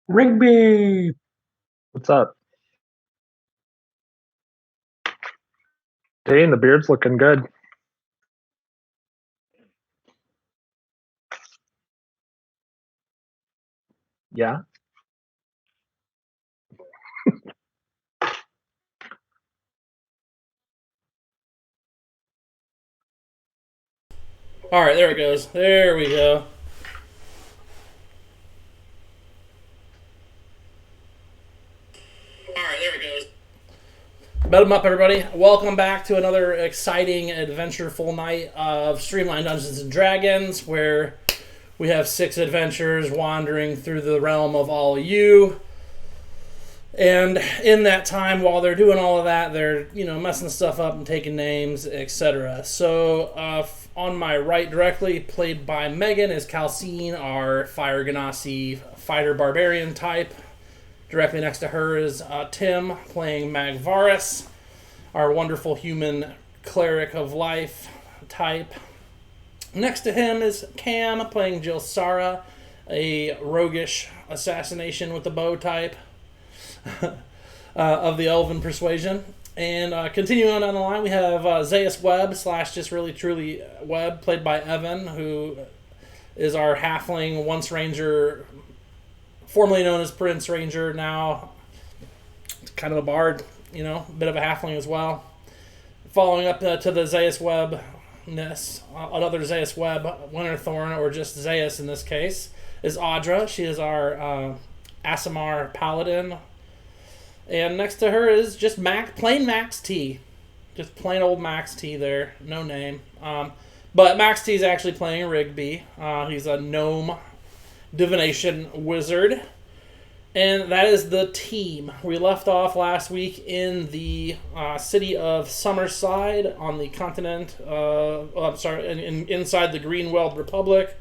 Rigby! What's up? Dane, the beard's looking good. Yeah? All right, there it goes. There we go. All right, there it goes. Bet 'em up, everybody. Welcome back to another exciting, adventureful night of Streamlined Dungeons and Dragons, where we have 6 adventurers wandering through the realm of all you. And in that time, while they're doing all of that, they're messing stuff up and taking names, etc. So on my right, directly played by Megan, is Calcine, our Fire Ganassi fighter barbarian type. Directly next to her is Tim, playing Magvaris, our wonderful human cleric of life type. Next to him is Cam, playing Jilsara, a roguish assassination with the bow type of the Elven Persuasion. And continuing on down the line, we have Zayas Webb / Just Really Truly Webb, played by Evan, who is our halfling once ranger, formerly known as Prince Ranger, now kind of a bard, a bit of a halfling as well. Following up to the Zayas Webb-ness, another Zayas Webb, Winterthorn, or just Zayas in this case, is Audra. She is our Aasimar Paladin. And next to her is just plain Max T. Just plain old Max T there. No name. But Max T is actually playing Rigby. He's a gnome divination wizard. And that is the team. We left off last week in the city of Summerside on the continent. Inside the Greenweld Republic.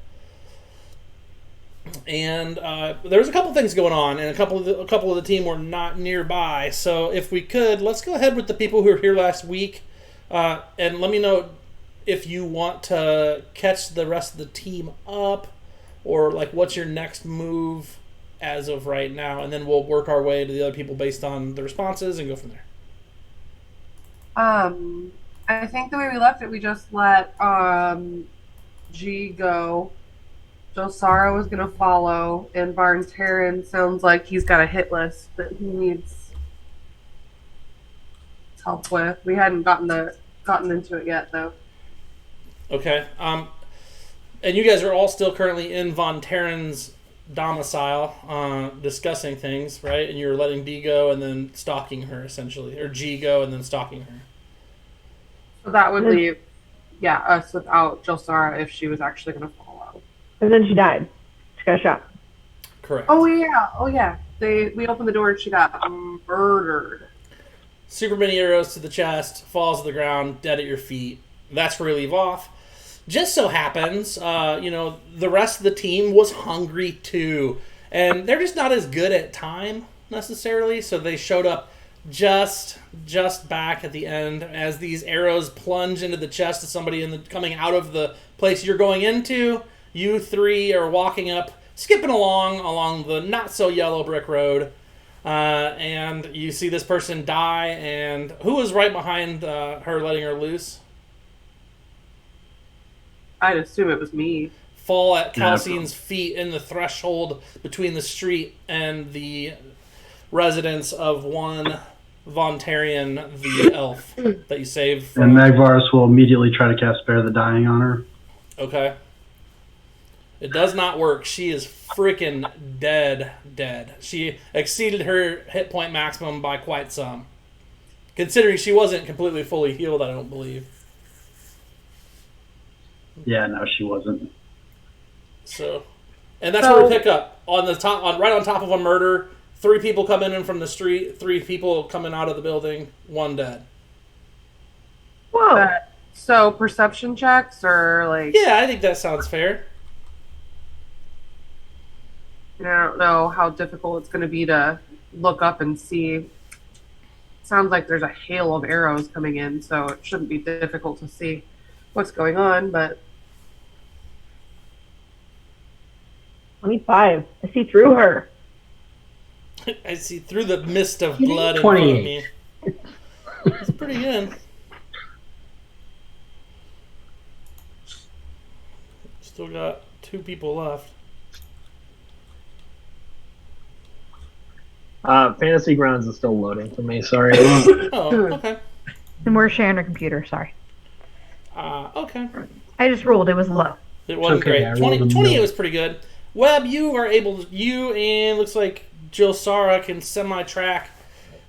And there was a couple things going on, and a couple of the team were not nearby. So if we could, let's go ahead with the people who were here last week, and let me know if you want to catch the rest of the team up, or like what's your next move as of right now, and then we'll work our way to the other people based on the responses and go from there. I think the way we left it, we just let G go. Josara was going to follow, and Barnes Heron sounds like he's got a hit list that he needs help with. We hadn't gotten into it yet, though. Okay. And you guys are all still currently in Von Terran's domicile, discussing things, right? And you're letting D go and then stalking her, essentially, or G go and then stalking her. So that would leave, us without Josara if she was actually going to follow. And then she died. She got shot. Correct. Oh yeah. We opened the door and she got murdered. Super many arrows to the chest, falls to the ground, dead at your feet. That's where we leave off. Just so happens, the rest of the team was hungry too. And they're just not as good at time, necessarily, so they showed up just back at the end as these arrows plunge into the chest of somebody coming out of the place you're going into. You three are walking up, skipping along the not-so-yellow brick road, and you see this person die, and who was right behind her letting her loose? I'd assume it was me. Fall at Calcine's feet in the threshold between the street and the residence of one Vontarian, the elf, that you saved from. And Magvaris will immediately try to cast Spare the Dying on her. Okay. It does not work. She is freaking dead. She exceeded her hit point maximum by quite some. Considering she wasn't completely fully healed, I don't believe. Yeah, no, she wasn't. So, and that's where we pick up. Right on top of a murder, 3 people coming in from the street, 3 people coming out of the building, 1 dead. Whoa. So perception checks or like... Yeah, I think that sounds fair. I don't know how difficult it's going to be to look up and see. Sounds like there's a hail of arrows coming in, so it shouldn't be difficult to see what's going on, but... 25. I see through her. I see through the mist of blood in front of me. It's pretty good. Still got 2 people left. Fantasy Grounds is still loading for me. Sorry. Oh, okay. And we're sharing a computer, sorry. Okay. I just rolled, it was low. It wasn't okay, I great. rolled a 28 mill. was pretty good. Webb, you are able to, you and looks like Jill Sara can semi-track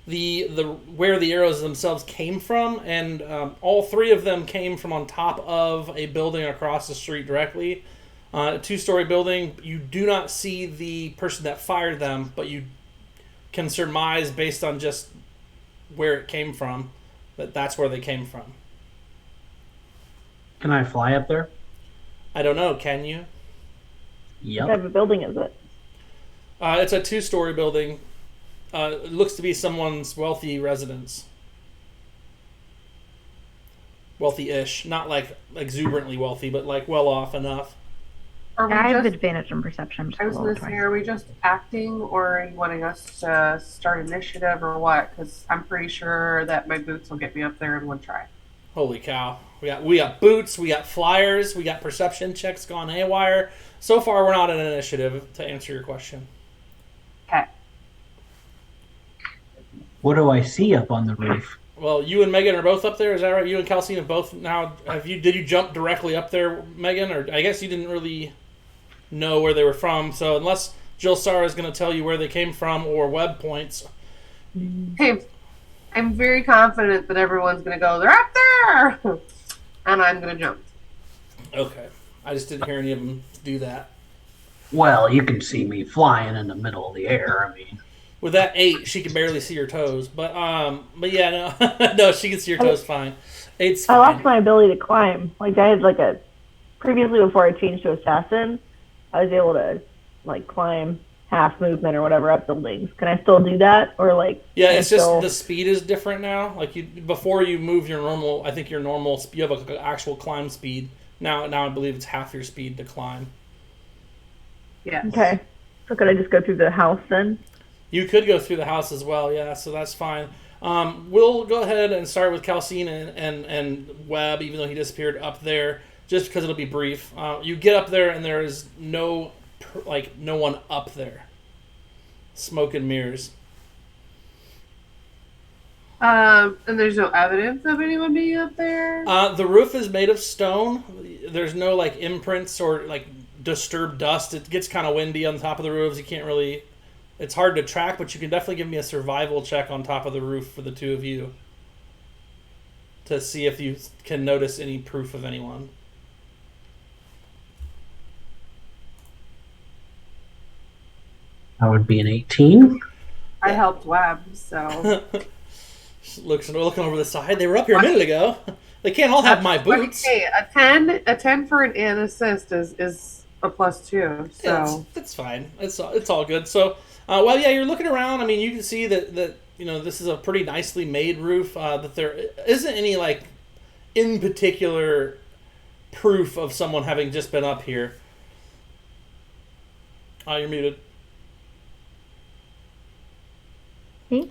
the where the arrows themselves came from, and all 3 of them came from on top of a building across the street directly. A 2-story building. You do not see the person that fired them, but you can surmise based on just where it came from that that's where they came from. Can I fly up there? I don't know. Can you? What type Yep. of building is it? It's a 2-story building. It looks to be someone's wealthy residence. Wealthy-ish. Not like exuberantly wealthy, but like well off enough. Are we I have just, advantage on perception. I was going to say, are we just acting, or are you wanting us to start initiative, or what? Because I'm pretty sure that my boots will get me up there in one try. Holy cow. We got boots, we got flyers, we got perception checks gone haywire. So far, we're not in an initiative, to answer your question. Okay. What do I see up on the roof? Well, you and Megan are both up there, is that right? You and Kelsey have both now. Did you jump directly up there, Megan? Or I guess you didn't really know where they were from. So unless Jill Sara is going to tell you where they came from or web points. Hey, I'm very confident that everyone's going to go, they're up there! And I'm going to jump. Okay. I just didn't hear any of them do that. Well, you can see me flying in the middle of the air. I mean, With that 8, she can barely see your toes. But yeah, no, no, she can see your toes fine. 8's I fine. lost my ability to climb. Like I had previously before I changed to assassin, I was able to climb half movement or whatever up buildings. Can I still do that, or Yeah, can I it's just still- the speed is different now. Like before you move your normal, I think your normal, you have an actual climb speed. Now I believe it's half your speed to climb. Yes. Okay. So could I just go through the house then? You could go through the house as well, yeah. So that's fine. We'll go ahead and start with Calcine and Webb, even though he disappeared up there, just because it'll be brief. You get up there and there is no one up there. Smoke and mirrors. And there's no evidence of anyone being up there? The roof is made of stone. There's no imprints or disturbed dust. It gets kind of windy on top of the roofs. You can't really. It's hard to track, but you can definitely give me a survival check on top of the roof for the 2 of you to see if you can notice any proof of anyone. that would be an 18. I helped Webb, so. Looking over the side. They were up here a minute ago. They can't all have my boots. Okay, a 10 for an assist is a +2, so. Yeah, it's fine. It's all good. So, well, yeah, you're looking around. I mean, you can see that this is a pretty nicely made roof. That there isn't any in particular proof of someone having just been up here. Oh, you're muted. Me?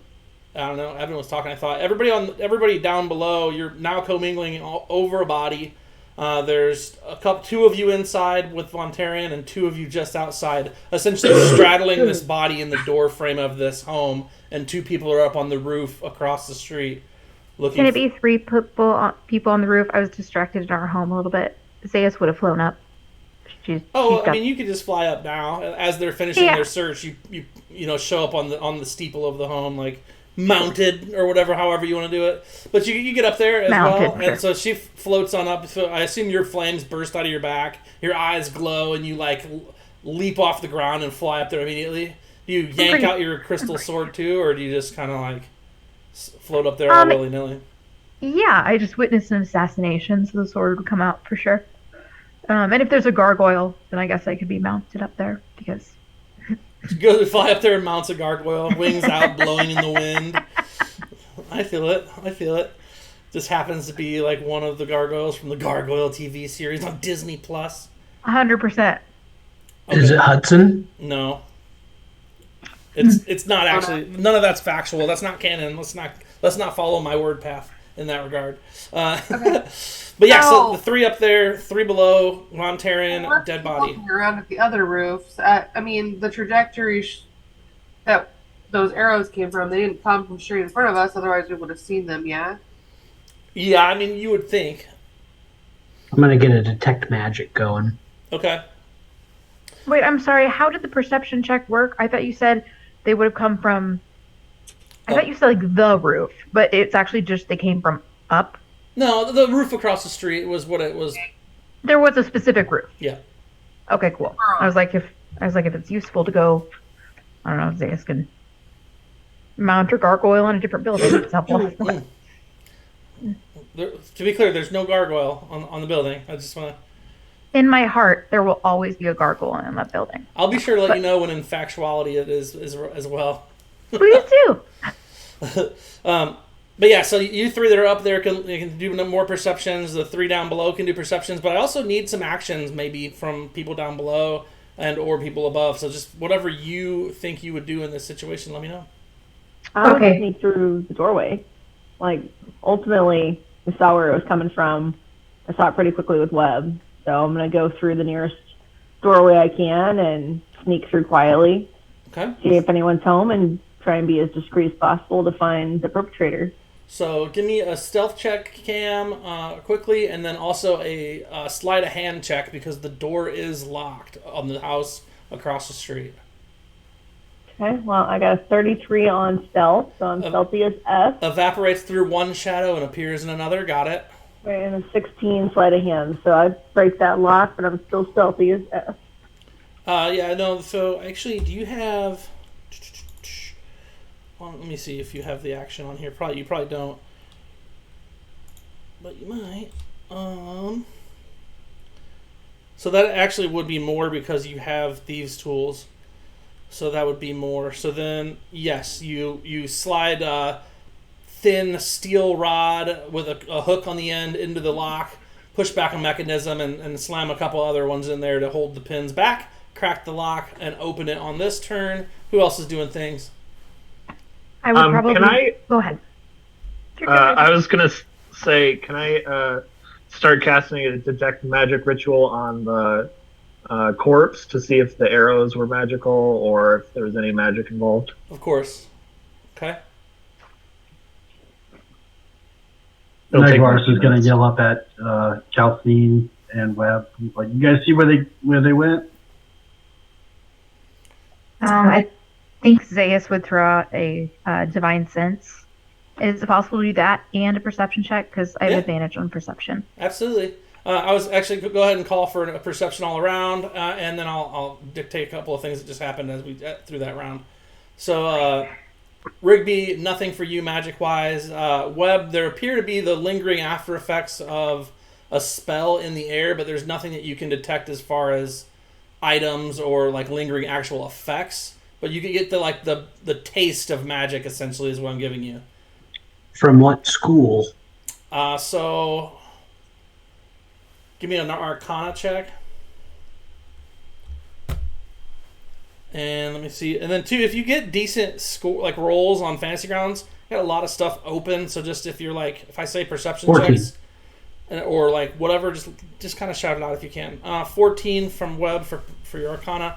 I don't know. Evan was talking. I thought everybody down below. You're now commingling over a body. There's 2 of you inside with Vontarian and 2 of you just outside, essentially straddling this body in the door frame of this home, and 2 people are up on the roof across the street. Looking. Can it be 3 people on the roof? I was distracted in our home a little bit. Zayas would have flown up. She's I got- mean, you could just fly up now as they're finishing their search. You show up on the steeple of the home, mounted or whatever, however you want to do it. But you get up there as Mounted, well, sure. and so she floats on up. So I assume your flames burst out of your back, your eyes glow, and you leap off the ground and fly up there immediately. Do you yank out your crystal sword too, or do you just kind of float up there all willy nilly? Yeah, I just witnessed an assassination, so the sword would come out for sure. And if there's a gargoyle, then I guess I could be mounted up there because. Goes to fly up there and mounts a gargoyle, wings out, blowing in the wind. I feel it. Just happens to be one of the gargoyles from the Gargoyle TV series on Disney Plus. 100%. Is it Hudson? No. It's not actually, none of that's factual. That's not canon. Let's not follow my word path in that regard. Okay. But yeah, so the 3 up there, 3 below, Montarian, dead body. Looking around at the other roofs. I mean, the trajectory that those arrows came from, they didn't come from straight in front of us, otherwise we would have seen them, yeah? Yeah, I mean, you would think. I'm gonna get a detect magic going. Okay. Wait, I'm sorry. How did the perception check work? I thought you said they would have come from. I thought you said like the roof, but it's actually just they came from up. No, the roof across the street was what it was. There was a specific roof. Yeah. Okay, cool. I was like, if it's useful to go, I don't know, Zeus can mount a gargoyle on a different building. It's helpful. To be clear, there's no gargoyle on the building. I just want to. In my heart, there will always be a gargoyle in that building. I'll be sure to let you know when in factuality it is as well. Please do. But yeah, so you 3 that are up there can do no more perceptions. The 3 down below can do perceptions, but I also need some actions maybe from people down below and or people above. So just whatever you think you would do in this situation, let me know. I would Okay. sneak through the doorway. Like, ultimately, I saw where it was coming from. I saw it pretty quickly with web. So I'm going to go through the nearest doorway I can and sneak through quietly. Okay. See if anyone's home and try and be as discreet as possible to find the perpetrator. So give me a stealth check, Cam, quickly, and then also a sleight of hand check because the door is locked on the house across the street. Okay, well, I got a 33 on stealth, so I'm stealthy as F. Evaporates through one shadow and appears in another. Got it. And a 16 sleight of hand, so I break that lock, but I'm still stealthy as F. Yeah, no, so actually, do you have... Well, let me see if you have the action on here. You probably don't. But you might. So that actually would be more because you have thieves' tools. So that would be more. So then, yes, you slide a thin steel rod with a hook on the end into the lock, push back a mechanism, and slam a couple other ones in there to hold the pins back, crack the lock, and open it on this turn. Who else is doing things? I would probably. Can I? Go ahead. I was gonna say, can I start casting a detect magic ritual on the corpse to see if the arrows were magical or if there was any magic involved? Of course. Okay. Nightwars is going to yell up at Calcine and Webb. He's like, "You guys see where they went?" I think Zeus would throw out a divine sense. Is it possible to do that and a perception check? Because I have advantage on perception. Absolutely. I was actually go ahead and call for a perception all around, and then I'll dictate a couple of things that just happened as we through that round. So, Rigby, nothing for you magic wise. Webb, there appear to be the lingering after effects of a spell in the air, but there's nothing that you can detect as far as items or like lingering actual effects. But you can get the taste of magic essentially is what I'm giving you. From what school? So give me an Arcana check. And let me see. And then, too, if you get decent score, like rolls on Fantasy Grounds, you got a lot of stuff open. So just if you're like, if I say perception 14. checks, or like whatever, just kind of shout it out if you can. 14 from Webb for your Arcana.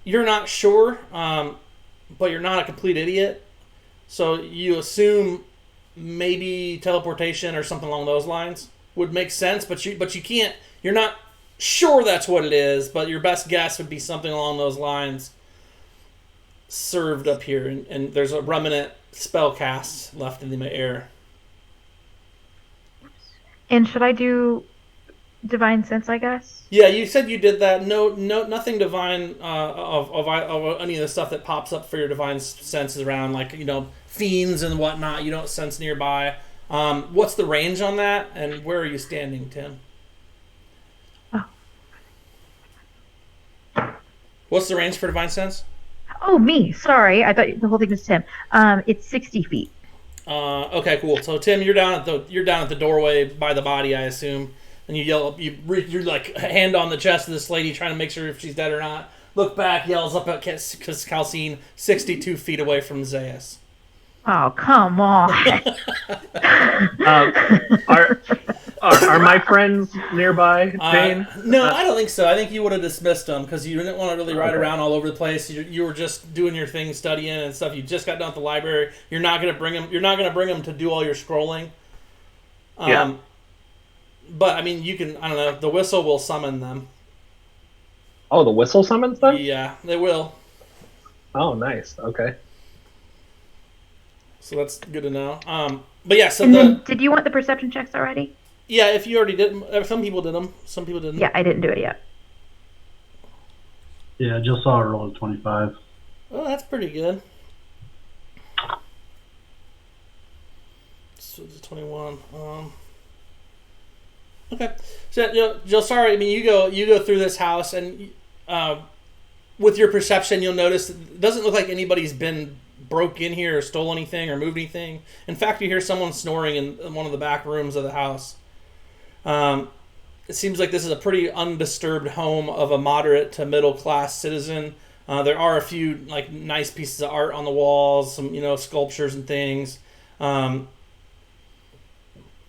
You're not sure, but you're not a complete idiot. So you assume maybe teleportation or something along those lines would make sense, but you can't. You're not sure that's what it is, but your best guess would be something along those lines served up here, and there's a remnant spell cast left in the air. And should I do divine sense, I guess? Yeah, you said you did that. No, nothing divine of any of the stuff that pops up for your divine senses around, like, fiends and whatnot. You don't sense nearby. What's the range on that, and where are you standing, Tim? What's the range for divine sense? Oh, me. Sorry, I thought the whole thing was Tim. It's 60 feet. Okay, cool. So Tim, you're down at the doorway by the body, I assume, and you yell up. You're like hand on the chest of this lady, trying to make sure if she's dead or not. look back, yells up at Calcine, 62 feet away from Zayas. Oh, come on. Are my friends nearby, Dane? No, I don't think so. I think you would have dismissed them because you didn't want to really ride around all over the place. You were just doing your thing, studying and stuff. You just got done at the library. You're not gonna bring them. You're not gonna bring them to do all your scrolling. Yeah. But I mean, you can. I don't know. The whistle will summon them. Oh, the whistle summons them? Yeah, they will. Oh, nice. Okay. So that's good to know. But yeah. So And then, did you want the perception checks already? Yeah, if you already did, some people did them. Some people didn't. Yeah, I didn't do it yet. Yeah, just saw a roll of 25. Oh, that's pretty good. So it's 21. Okay. So, Jill, sorry. I mean, you go through this house, and with your perception, you'll notice it doesn't look like anybody's been broke in here or stole anything or moved anything. In fact, you hear someone snoring in one of the back rooms of the house. It seems like this is a pretty undisturbed home of a moderate to middle class citizen. There are a few like nice pieces of art on the walls, some sculptures and things.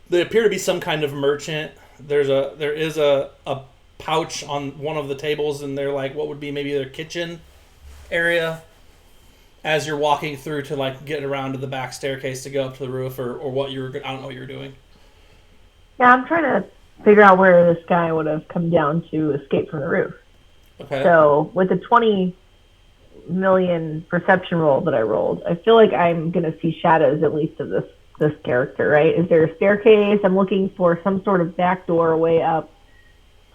They appear to be some kind of merchant. There is a pouch on one of the tables, and they're like what would be maybe their kitchen area. As you're walking through to like get around to the back staircase to go up to the roof, or what I don't know what you're doing. Yeah, I'm trying to figure out where this guy would have come down to escape from the roof. Okay. So with the 20 million perception roll that I rolled, I feel like I'm going to see shadows at least of this character, right? Is there a staircase? I'm looking for some sort of back door way up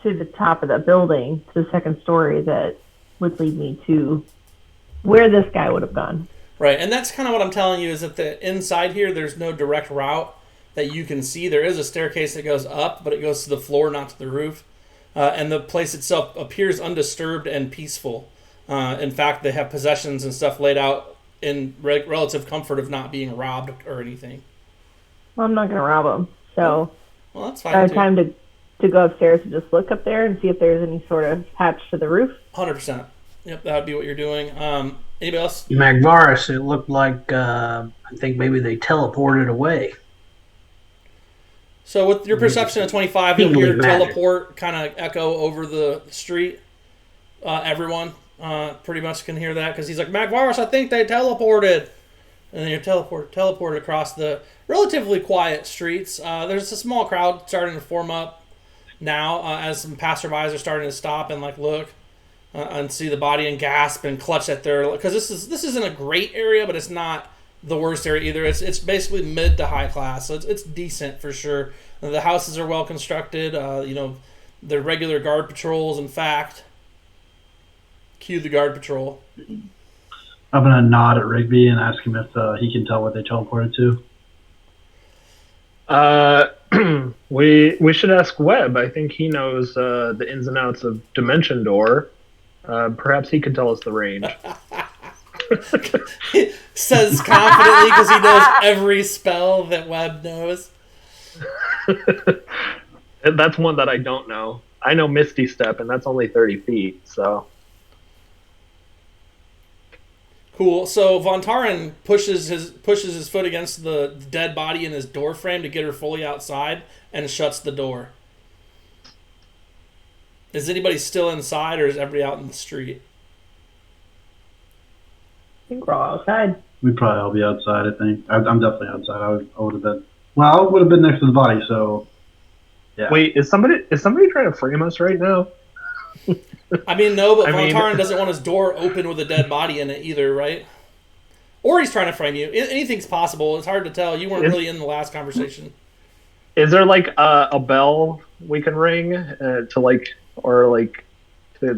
to the top of the building, to the second story, that would lead me to where this guy would have gone. Right, and that's kind of what I'm telling you is that the inside here, there's no direct route that you can see. There is a staircase that goes up, but it goes to the floor, not to the roof. And the place itself appears undisturbed and peaceful. In fact, they have possessions and stuff laid out in relative comfort of not being robbed or anything. Well, I'm not going to rob him. So well, that's I fine. have time to go upstairs and just look up there and see if there's any sort of hatch to the roof. 100%. Yep, that would be what you're doing. Anybody else? Magvaris, it looked like I think maybe they teleported away. So with your perception of 25, you'll Tingly hear magic. teleport kind of echo over the street. Everyone pretty much can hear that because he's like, Magvaris, I think they teleported. And then you're teleported across the relatively quiet streets. There's a small crowd starting to form up now as some passerbys are starting to stop and like look and see the body and gasp and clutch at their, because this isn't a great area, but it's not the worst area either. It's basically mid to high class, so it's decent for sure. The houses are well constructed. They're regular guard patrols. In fact, cue the guard patrol. I'm gonna nod at Rigby and ask him if he can tell what they teleported to. We should ask Webb. I think he knows the ins and outs of Dimension Door. Perhaps he could tell us the range. Says confidently because he knows every spell that Webb knows. That's one that I don't know. I know Misty Step, and that's only 30 feet, so... Cool. So Von Taran pushes his foot against the dead body in his door frame to get her fully outside and shuts the door. Is anybody still inside, or is everybody out in the street? I think we're all outside. We'd probably all be outside, I think. I'm definitely outside. I would have been... Well, I would have been next to the body, so... Yeah. Wait, is somebody trying to frame us right now? I mean, no, but Von Taran doesn't want his door open with a dead body in it either, right? Or he's trying to frame you. Anything's possible. It's hard to tell. You weren't really in the last conversation. Is there like a bell we can ring to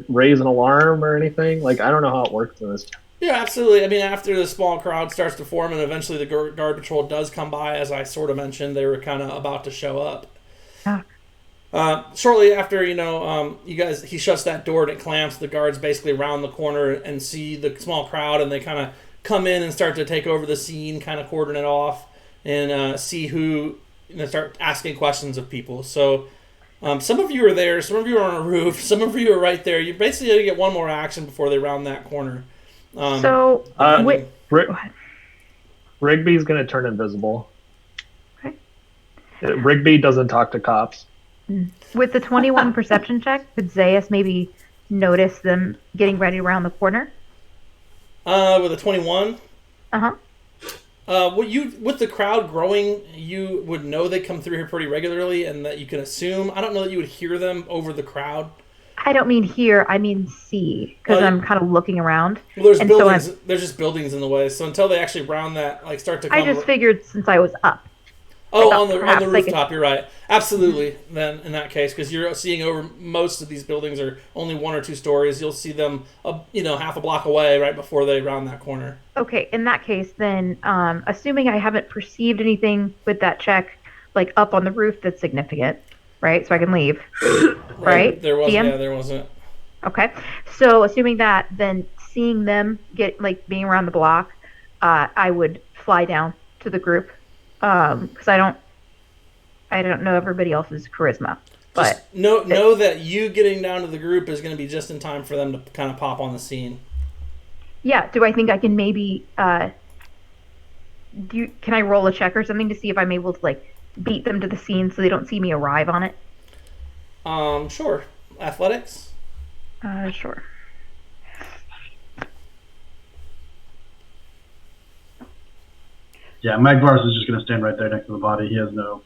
raise an alarm or anything? Like, I don't know how it works in this. Yeah, absolutely. I mean, after the small crowd starts to form and eventually the guard patrol does come by, as I sort of mentioned, they were kind of about to show up. Shortly after, he shuts that door and it clamps. The guards basically round the corner and see the small crowd, and they kind of come in and start to take over the scene, kind of cordon it off, and see who, start asking questions of people. So Some of you are there. Some of you are on a roof. Some of you are right there. You basically got to get one more action before they round that corner. Rigby's going to turn invisible. Okay. Rigby doesn't talk to cops. With the 21 perception check, could Zayas maybe notice them getting ready around the corner? With a 21? Uh-huh. With the crowd growing, you would know they come through here pretty regularly, and that you can assume. I don't know that you would hear them over the crowd. I don't mean hear, I mean see, because I'm kind of looking around. Well, there's buildings. There's just buildings in the way. So until they actually round that, like start to come. I just figured since I was up. Oh, on the rooftop, you're right. Absolutely. Then in that case, because you're seeing over most of these buildings are only 1 or 2 stories. You'll see them, half a block away right before they round that corner. Okay, in that case, then, assuming I haven't perceived anything with that check, like up on the roof that's significant, right? So I can leave, right? There wasn't. Okay, so assuming that, then seeing them being around the block, I would fly down to the group. Because I don't know everybody else's charisma, but just know that you getting down to the group is going to be just in time for them to kind of pop on the scene. Yeah. Do I think I can maybe can I roll a check or something to see if I'm able to beat them to the scene so they don't see me arrive on it? Sure. Athletics. Sure. Yeah, Magvarus is just going to stand right there next to the body. He has no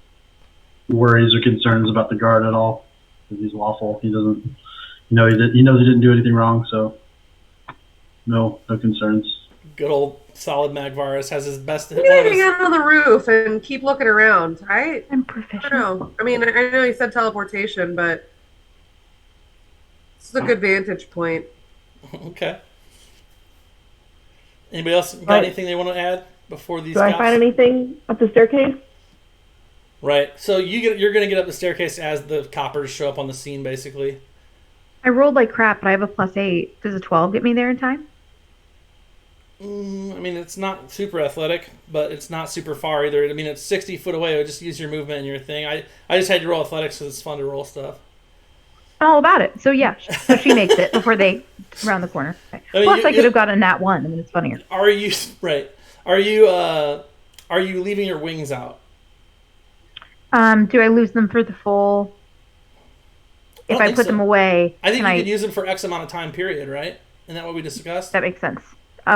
worries or concerns about the guard at all because he's lawful. He doesn't, he knows he didn't do anything wrong, so no concerns. Good old solid Magvarus has his best. You gotta hang out on the roof and keep looking around, right? I'm professional. I don't know. I mean, I know you said teleportation, but this is a good vantage point. Okay. Anybody else got anything they want to add before these? Do I find anything up the staircase? Right. So you're going to get up the staircase as the coppers show up on the scene, basically. I rolled like crap, but I have a +8. Does a 12 get me there in time? I mean, it's not super athletic, but it's not super far either. I mean, it's 60 foot away. Just use your movement and your thing. I just had to roll athletics because it's fun to roll stuff. I'm all about it. So yeah, so she makes it before they round the corner. Okay. I mean, Plus, I could have gotten that one. I mean, it's funnier. Are you right? Are you leaving your wings out? Do I lose them for the full? If I put them away, I think you can use them for X amount of time period, right? Isn't that what we discussed? That makes sense.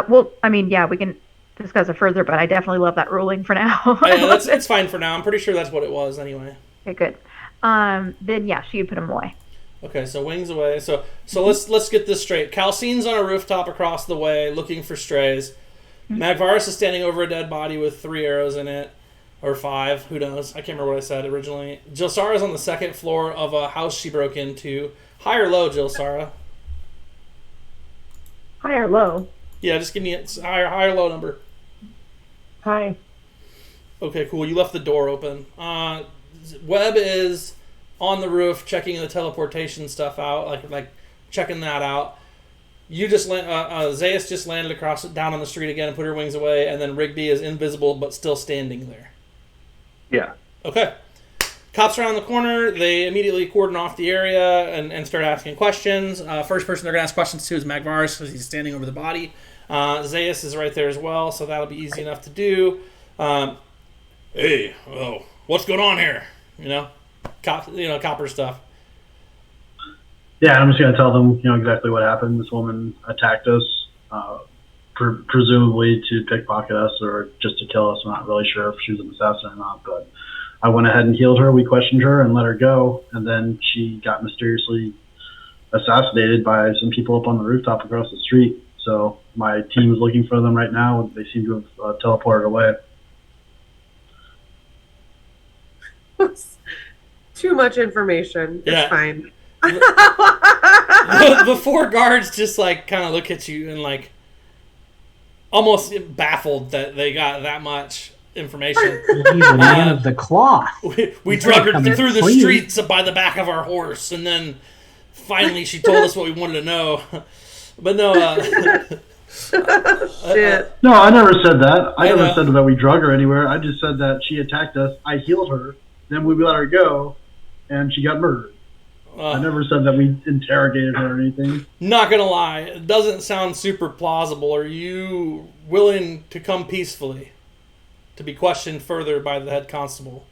Well, I mean, yeah, we can discuss it further, but I definitely love that ruling for now. Yeah, it's fine for now. I'm pretty sure that's what it was anyway. Okay, good. Then yeah, she would put them away. Okay, so wings away. So let's get this straight. Calcine's on a rooftop across the way looking for strays. Mm-hmm. Magvarus is standing over a dead body with 3 arrows in it. Or 5, who knows? I can't remember what I said originally. Jilsara's on the 2nd floor of a house she broke into. High or low, Jilsara? High or low? Yeah, just give me a high or low number. High. Okay, cool. You left the door open. Webb is on the roof checking the teleportation stuff out, like checking that out. You just Zayas just landed down on the street again and put her wings away, and then Rigby is invisible but still standing there. Yeah. Okay. Cops around the corner. They immediately cordon off the area and start asking questions. First person they're going to ask questions to is Magvarus because he's standing over the body. Zayas is right there as well, so that'll be easy enough to do. Hey, what's going on here? Copper stuff. Yeah, I'm just going to tell them, exactly what happened. This woman attacked us, presumably to pickpocket us or just to kill us. I'm not really sure if she was an assassin or not, but I went ahead and healed her. We questioned her and let her go, and then she got mysteriously assassinated by some people up on the rooftop across the street. So my team is looking for them right now. They seem to have teleported away. Too much information. It's fine. The 4 guards just kind of look at you and almost baffled that they got that much information. He's a man of the cloth. We drug her through the streets by the back of our horse, and then finally she told us what we wanted to know. But no, shit. No, I never said that. I never said that we drug her anywhere. I just said that she attacked us. I healed her. Then we let her go. and she got murdered. I never said that we interrogated her or anything. Not gonna lie, it doesn't sound super plausible. Are you willing to come peacefully to be questioned further by the head constable?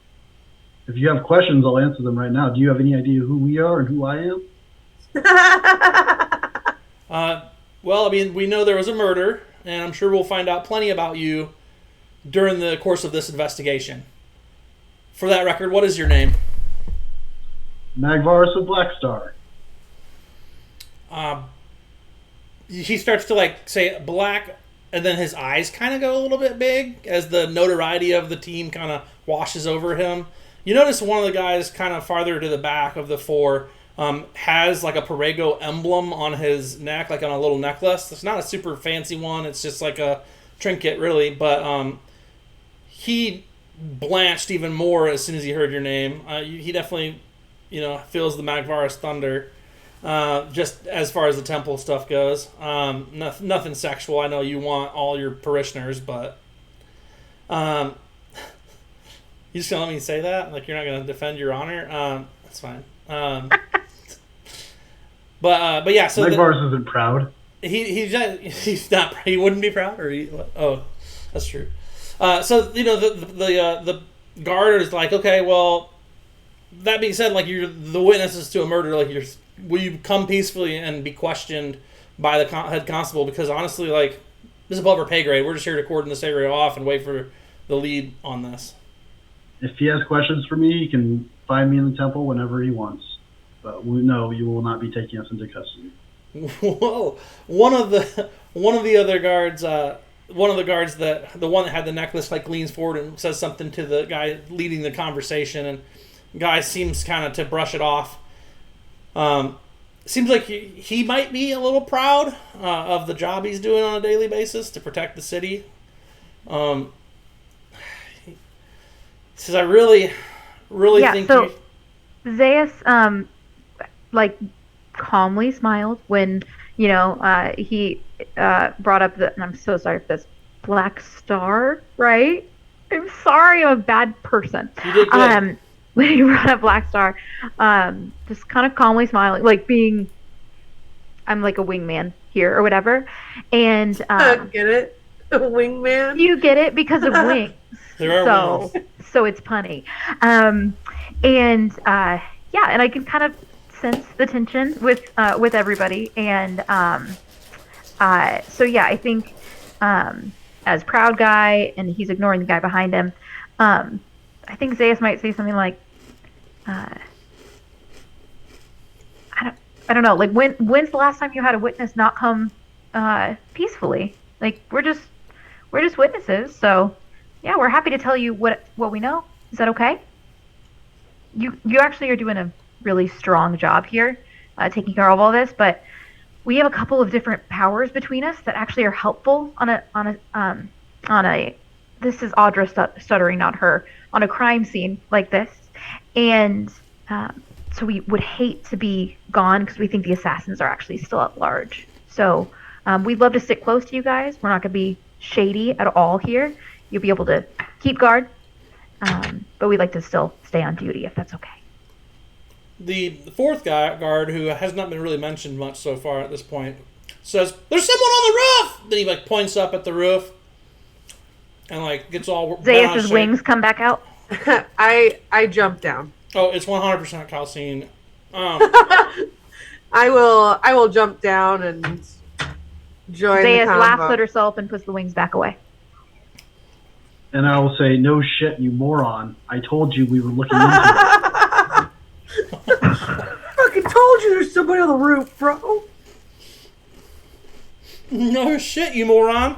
If you have questions, I'll answer them right now. Do you have any idea who we are and who I am? Well, I mean, we know there was a murder, and I'm sure we'll find out plenty about you during the course of this investigation. For that record, what is your name? Magvarus of Blackstar. He starts to like say black, and then his eyes kind of go a little bit big as the notoriety of the team kind of washes over him. You notice one of the guys kind of farther to the back of the four has like a Perego emblem on his neck, like on a little necklace. It's not a super fancy one. It's just like a trinket, really. But he blanched even more as soon as he heard your name. He definitely, feels the Magvarus thunder. Just as far as the temple stuff goes. Nothing sexual. I know you want all your parishioners, but you just gonna let me say that? Like you're not gonna defend your honor? That's fine. But yeah. So Magvarus isn't proud. He's not. He wouldn't be proud, or that's true. So the guard is like, okay, well, that being said, like you're the witnesses to a murder, like will you come peacefully and be questioned by the head constable? Because honestly, like this is above our pay grade. We're just here to cordon this area off and wait for the lead on this. If he has questions for me, he can find me in the temple whenever he wants. But no, you will not be taking us into custody. Whoa! One of the other guards, the one that had the necklace, like leans forward and says something to the guy leading the conversation, and the guy seems kind of to brush it off. Seems like he might be a little proud of the job he's doing on a daily basis to protect the city. He says, "I really think." So Zaius, calmly smiled when he brought up and I'm so sorry for this, Black Star, right? I'm sorry, I'm a bad person. You did good. When he brought up Black Star, just kind of calmly smiling, like being, I'm like a wingman here or whatever, and get it, a wingman. You get it because of wings. There are wings. So it's punny, and I can kind of sense the tension with everybody, and I think as proud guy, and he's ignoring the guy behind him. I think Zaius might say something like, I don't know, like when's the last time you had a witness not come peacefully? Like we're just witnesses, so yeah, we're happy to tell you what we know. Is that okay? You actually are doing a really strong job here, taking care of all this, but we have a couple of different powers between us that actually are helpful on a this is Audra stuttering, not her, on a crime scene like this, and so we would hate to be gone because we think the assassins are actually still at large. So we'd love to sit close to you guys. We're not going to be shady at all here. You'll be able to keep guard, but we'd like to still stay on duty if that's okay. The fourth guard, who has not been really mentioned much so far at this point, says, "There's someone on the roof!" Then he points up at the roof and gets all Zaius' wings come back out. I jump down. Oh, it's 100% Calcine. I will jump down and join Zaius the laughs convo. at herself and puts the wings back away. And I will say, "No shit, you moron. I told you we were looking into it." Fucking told you there's somebody on the roof, bro. No shit, you moron.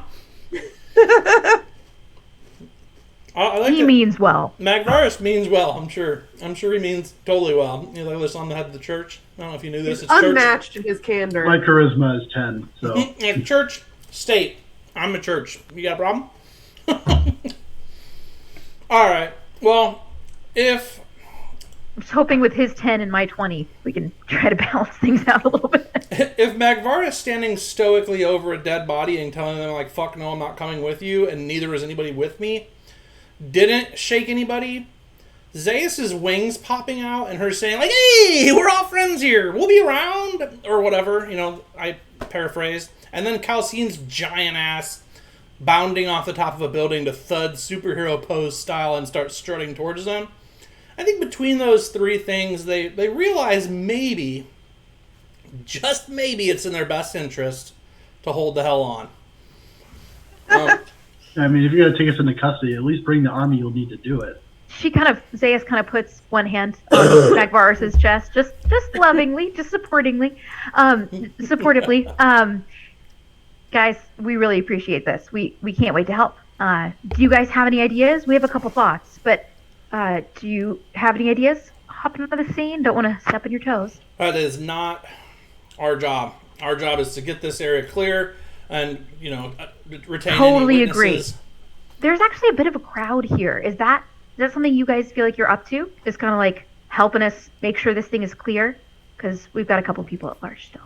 He means well. Magvarus means well, I'm sure. I'm sure he means totally well. This on the head of the church. I don't know if you knew this. It's Unmatched in his candor. My charisma is 10, so. Church. Church, state. I'm a church. You got a problem? All right. Well, if I'm just hoping with his 10 and my 20, we can try to balance things out a little bit. If Magvarus standing stoically over a dead body and telling them, fuck no, I'm not coming with you, and neither is anybody with me, didn't shake anybody, Zeus's wings popping out and her saying, like, hey, we're all friends here. We'll be around. Or whatever. I paraphrased. And then Calcine's giant ass bounding off the top of a building to thud superhero pose style and start strutting towards them. I think between those three things, they realize maybe, just maybe, it's in their best interest to hold the hell on. I mean, if you're going to take us into custody, at least bring the army you'll need to do it. Zeus kind of puts one hand on Magvarus's chest, just lovingly, just supportively. Guys, we really appreciate this. We can't wait to help. Do you guys have any ideas? We have a couple thoughts, but do you have any ideas? Hopping onto the scene? Don't want to step on your toes. That is not our job. Our job is to get this area clear and, retain Totally any witnesses. agree. There's actually a bit of a crowd here. Is that something you guys feel like you're up to? Is kind of like helping us make sure this thing is clear? Because we've got a couple people at large still.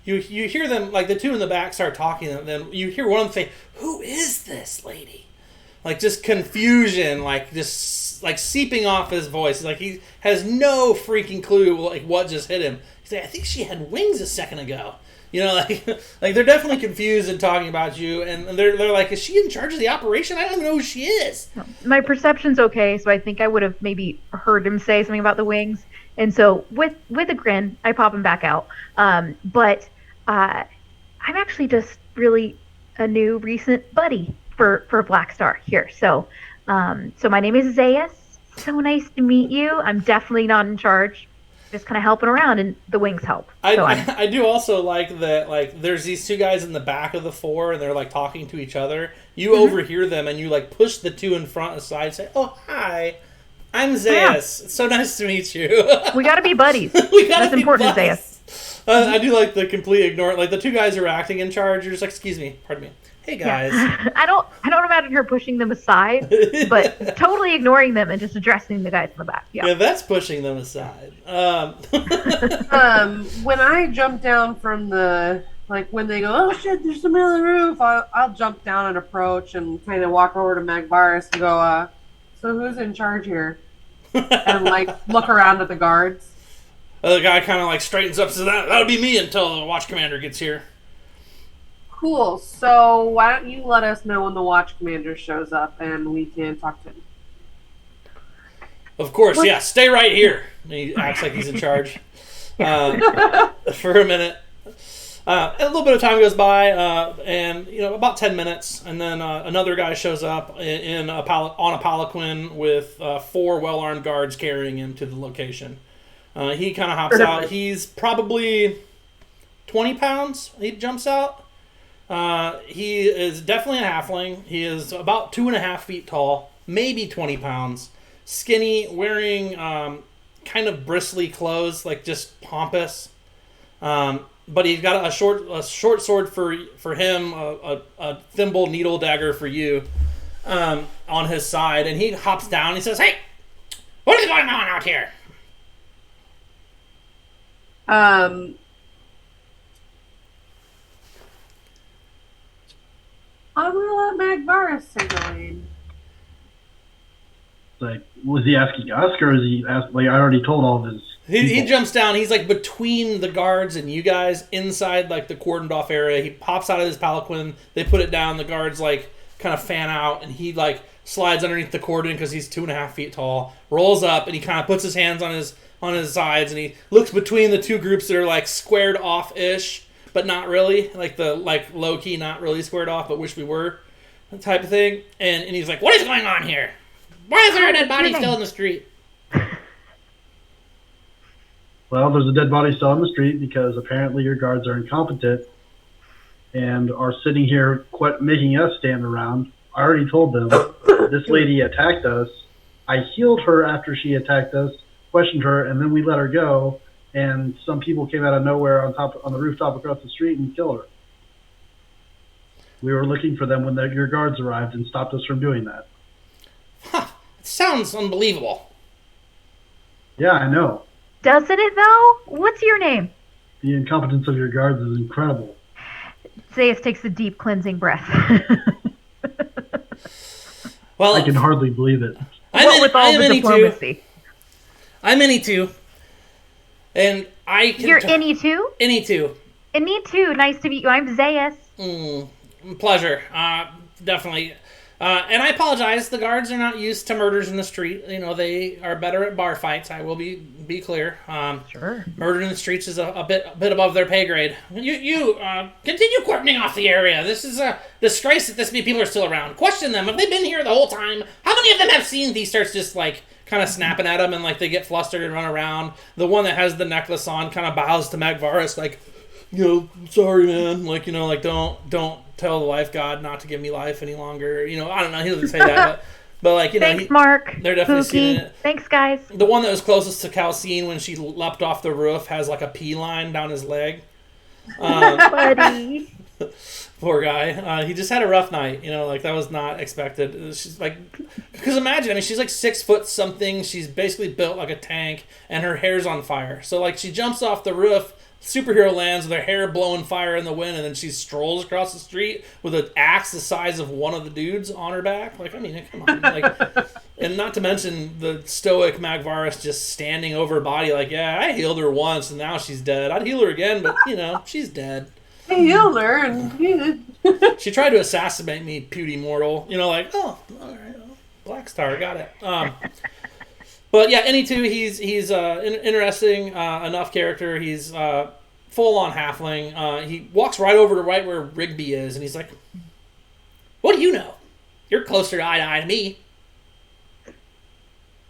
You hear them, like the two in the back start talking, and then you hear one of them say, "Who is this lady?" Like just confusion, like just like seeping off his voice. Like he has no freaking clue like what just hit him. He's like, "I think she had wings a second ago." Like they're definitely confused and talking about you, and they're like, "Is she in charge of the operation? I don't even know who she is." My perception's okay, so I think I would have maybe heard him say something about the wings. And so with a grin, I pop him back out. But I'm actually just really a new recent buddy for Black Star here. So my name is Zeus. So nice to meet you. I'm definitely not in charge. Just kind of helping around, and the wings help. I do also like that, like, there's these two guys in the back of the four, and they're, like, talking to each other. You overhear them, and you, like, push the two in front aside and say, "Oh, hi, I'm Zeus. Yeah. It's so nice to meet you." We got to be buddies. That's important, Zeus. I do like the complete ignore. Like, the two guys who are acting in charge, you're just like, "Excuse me, pardon me. Hey, guys." Yeah. I don't imagine her pushing them aside, but totally ignoring them and just addressing the guys in the back. Yeah, that's pushing them aside. When I jump down from when they go, "Oh shit, there's somebody on the roof," I'll jump down and approach and kind of walk over to Magvarus and go, "So who's in charge here?" And look around at the guards. The guy kind of like straightens up and says, "That'll be me until the watch commander gets here." Cool. So why don't you let us know when the watch commander shows up and we can talk to him? Of course, yeah. Stay right here. And he acts like he's in charge for a minute. A little bit of time goes by, and about 10 minutes, and then another guy shows up on a palanquin with 4 well-armed guards carrying him to the location. He kind of hops out. He's probably 20 pounds. He jumps out. He is definitely a halfling. He is about 2.5 feet tall, maybe 20 pounds. Skinny, wearing kind of bristly clothes, like just pompous. But he's got a short sword for him, a thimble needle dagger for you, on his side. And he hops down. He says, "Hey, what is going on out here?" I'm gonna let Magvarus say the name. Like, was he asking us, or is he asked? Like, I already told all of his. He jumps down. He's like between the guards and you guys, inside like the cordoned off area. He pops out of his palanquin. They put it down. The guards like kind of fan out, and he like slides underneath the cordon because he's 2.5 feet tall. Rolls up, and he kind of puts his hands on his sides, and he looks between the two groups that are like squared off ish, but not really. Like low key, not really squared off, but wish we were, type of thing. And he's like, "What is going on here? Why is there a dead body still in the street?" Well, there's a dead body still on the street because apparently your guards are incompetent and are sitting here making us stand around. I already told them this lady attacked us. I healed her after she attacked us, questioned her, and then we let her go. And some people came out of nowhere on the rooftop across the street and killed her. We were looking for them when your guards arrived and stopped us from doing that. Huh. It sounds unbelievable. Yeah, I know. Doesn't it, though? What's your name? The incompetence of your guards is incredible. Zeus takes a deep cleansing breath. Well, I can hardly believe it. What with all the in diplomacy? I'm in E2. And I can... You're in E2? In E2. In E2. Nice to meet you. I'm Zayas. Pleasure. Definitely. And I apologize. The guards are not used to murders in the street. You know, they are better at bar fights. I will be clear. Sure. Murder in the streets is a bit above their pay grade. You continue cordoning off the area. This is a disgrace that this many people are still around. Question them. Have they been here the whole time? How many of them have seen? He starts just like kind of snapping at them, and like they get flustered and run around. The one that has the necklace on kind of bows to Magvaris, like, you know, sorry, man. Like, you know, like don't tell the life god not to give me life any longer. You know, I don't know. He doesn't say that, but like, you know, Thanks, Mark. they're definitely Pookie. seeing it. Thanks, guys. The one that was closest to Calcine when she leapt off the roof has like a pea line down his leg. Buddy. Poor guy. He just had a rough night. You know, like that was not expected. She's like, because imagine, I mean, she's like 6 foot something. She's basically built like a tank, and her hair's on fire. So like, she jumps off the roof. Superhero lands with her hair blowing fire in the wind, and then she strolls across the street with an axe the size of one of the dudes on her back. Like, I mean, come on. Like, and not to mention the stoic Magvaris just standing over her body like, yeah, I healed her once, and now she's dead. I'd heal her again, but, you know, she's dead. I healed her, and She tried to assassinate me, puny mortal. You know, like, oh, all right, Black Star, got it. But yeah, NE2, he's interesting enough character. He's full on halfling. He walks right over to right where Rigby is, and he's like, "What do you know? You're closer to eye to me."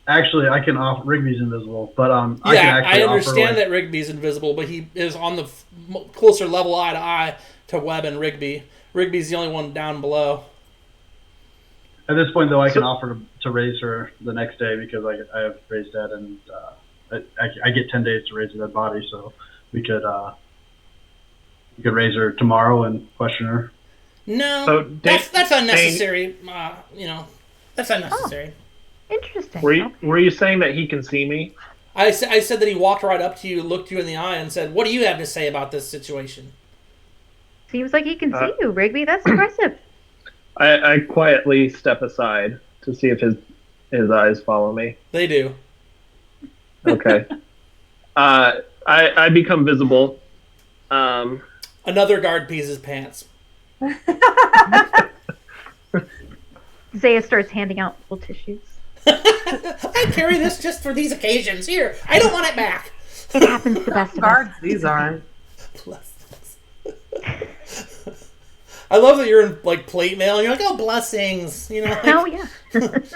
Actually, I can offer. Rigby's invisible, but I can Yeah, actually I understand offer, that Rigby's invisible, but he is on the closer level eye to eye to Webb and Rigby. Rigby's the only one down below. At this point, though, I can offer to raise her the next day because I have raised dead, and I get 10 days to raise a dead body, so we could raise her tomorrow and question her. No, So, that's unnecessary. You know, that's unnecessary. Interesting. Were you saying that he can see me? I said that he walked right up to you, looked you in the eye, and said, "What do you have to say about this situation?" Seems like he can see you, Rigby. That's impressive. I quietly step aside to see if his eyes follow me. They do. Okay. I become visible. Another guard pees his pants. Zaya starts handing out little tissues. I carry this just for these occasions. Here, I don't want it back. It happens to the best of us. guards these are. Blessings. I love that you're in like plate mail and you're like, oh, blessings. You know. Like, Oh yeah.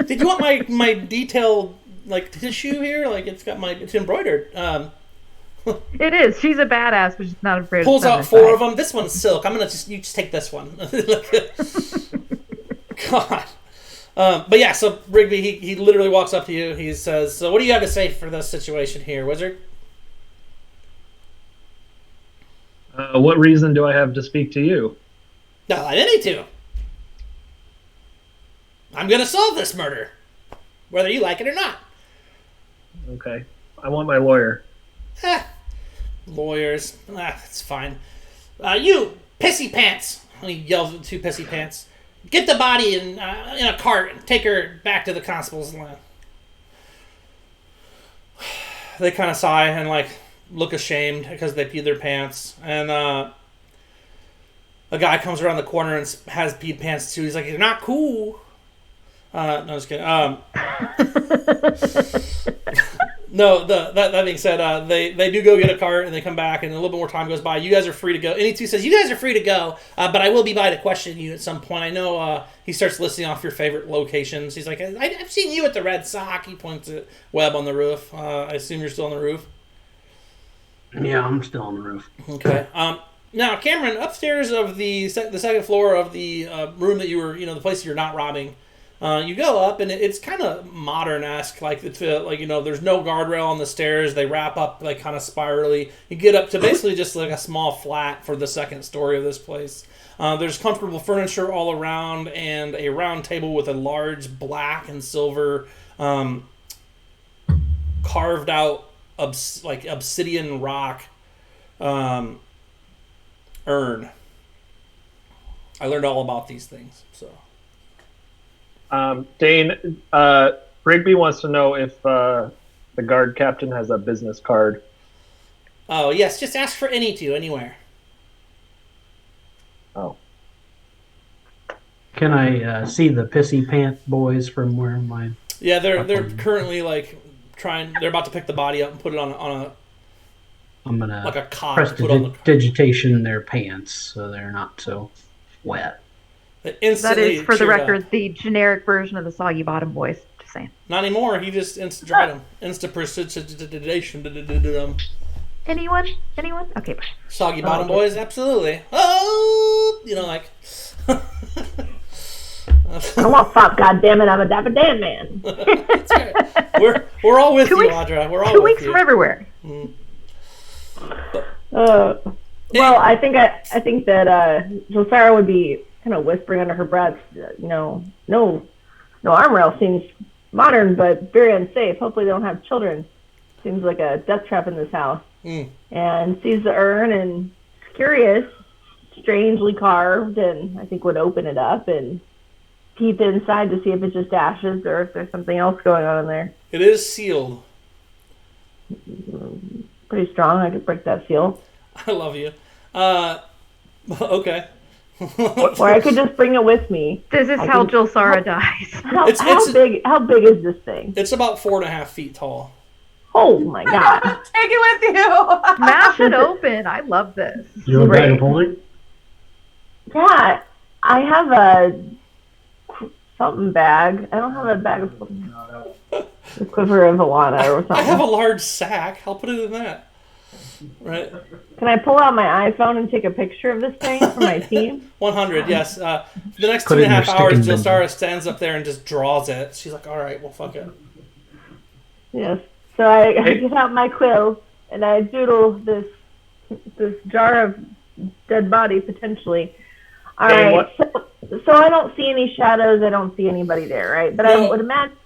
did you want my detailed like tissue here? Like it's embroidered. It is. She's a badass, but she's not afraid of Pulls the out 4 of them. This one's silk. I'm gonna you just take this one. God. But yeah, so Rigby, he literally walks up to you. He says, "So what do you have to say for this situation here, Wizard?" What reason do I have to speak to you? No, I didn't need to. I'm gonna solve this murder, whether you like it or not. Okay. I want my lawyer. Lawyers. That's fine. You, pissy pants. He yells at 2 pissy pants. Get the body in a cart and take her back to the constable's line. They kind of sigh and like look ashamed because they peed their pants. And a guy comes around the corner and has peed pants too. He's like, "You're not cool." No, just kidding. No, that being said, they do go get a cart and they come back and a little bit more time goes by. You guys are free to go. NE2 says, "You guys are free to go, but I will be by to question you at some point." I know he starts listing off your favorite locations. He's like, "I've seen you at the Red Sock." He points at Webb on the roof. I assume you're still on the roof. Yeah, I'm still on the roof. Okay. Now, Cameron, upstairs of the second floor of the room that you were, the place you're not robbing, you go up and it's kind of modern-esque. Like there's no guardrail on the stairs. They wrap up like kind of spirally. You get up to basically just like a small flat for the second story of this place. There's comfortable furniture all around and a round table with a large black and silver carved out obsidian rock urn. I learned all about these things. So, Dane, Rigby wants to know if the guard captain has a business card. Oh, yes, just ask for any two, anywhere. Oh. Can I see the pissy pant boys from where my... Yeah, they're currently, like, they're about to pick the body up and put it on a I'm going to like a cot press to put on the... digitation in their pants so they're not so wet. It That instantly is, for the cheered record, up. the generic version of the Soggy Bottom Boys. Just saying. Not anymore. He just dried them. Insta-precipitation. Anyone? Okay, bye. Soggy Bottom Boys, absolutely. Oh, like. I want fuck, goddammit, I'm a dapper damn man. That's right. We're all with you, Audra. We're all 2 with weeks you. from everywhere. Well, I think that Josara would be kind of whispering under her breath, no arm rail seems modern but very unsafe. Hopefully they don't have children. Seems like a death trap in this house. And sees the urn and is curious, strangely carved, and I think would open it up and peep inside to see if it's just ashes or if there's something else going on in there. It is sealed. Pretty strong. I could break that seal. I love you. Okay. Or I could just bring it with me. This is how Jolsara dies. How big is this thing? It's about 4.5 feet tall. Oh my god. Take it with you. Smash it open. I love this. You have a bag of holding? Yeah, I have a something bag. I don't have a bag of holding. The quiver of Alana or something. I have a large sack. I'll put it in that. Right. Can I pull out my iPhone and take a picture of this thing for my team? 100, yes. The next Put it in 2.5 your hours, sticking bin. Jilsara stands up there and just draws it. She's like, all right, well, fuck it. Yes. So I get out my quill and I doodle this jar of dead body potentially. All right. So I don't see any shadows. I don't see anybody there, right? But No. I would imagine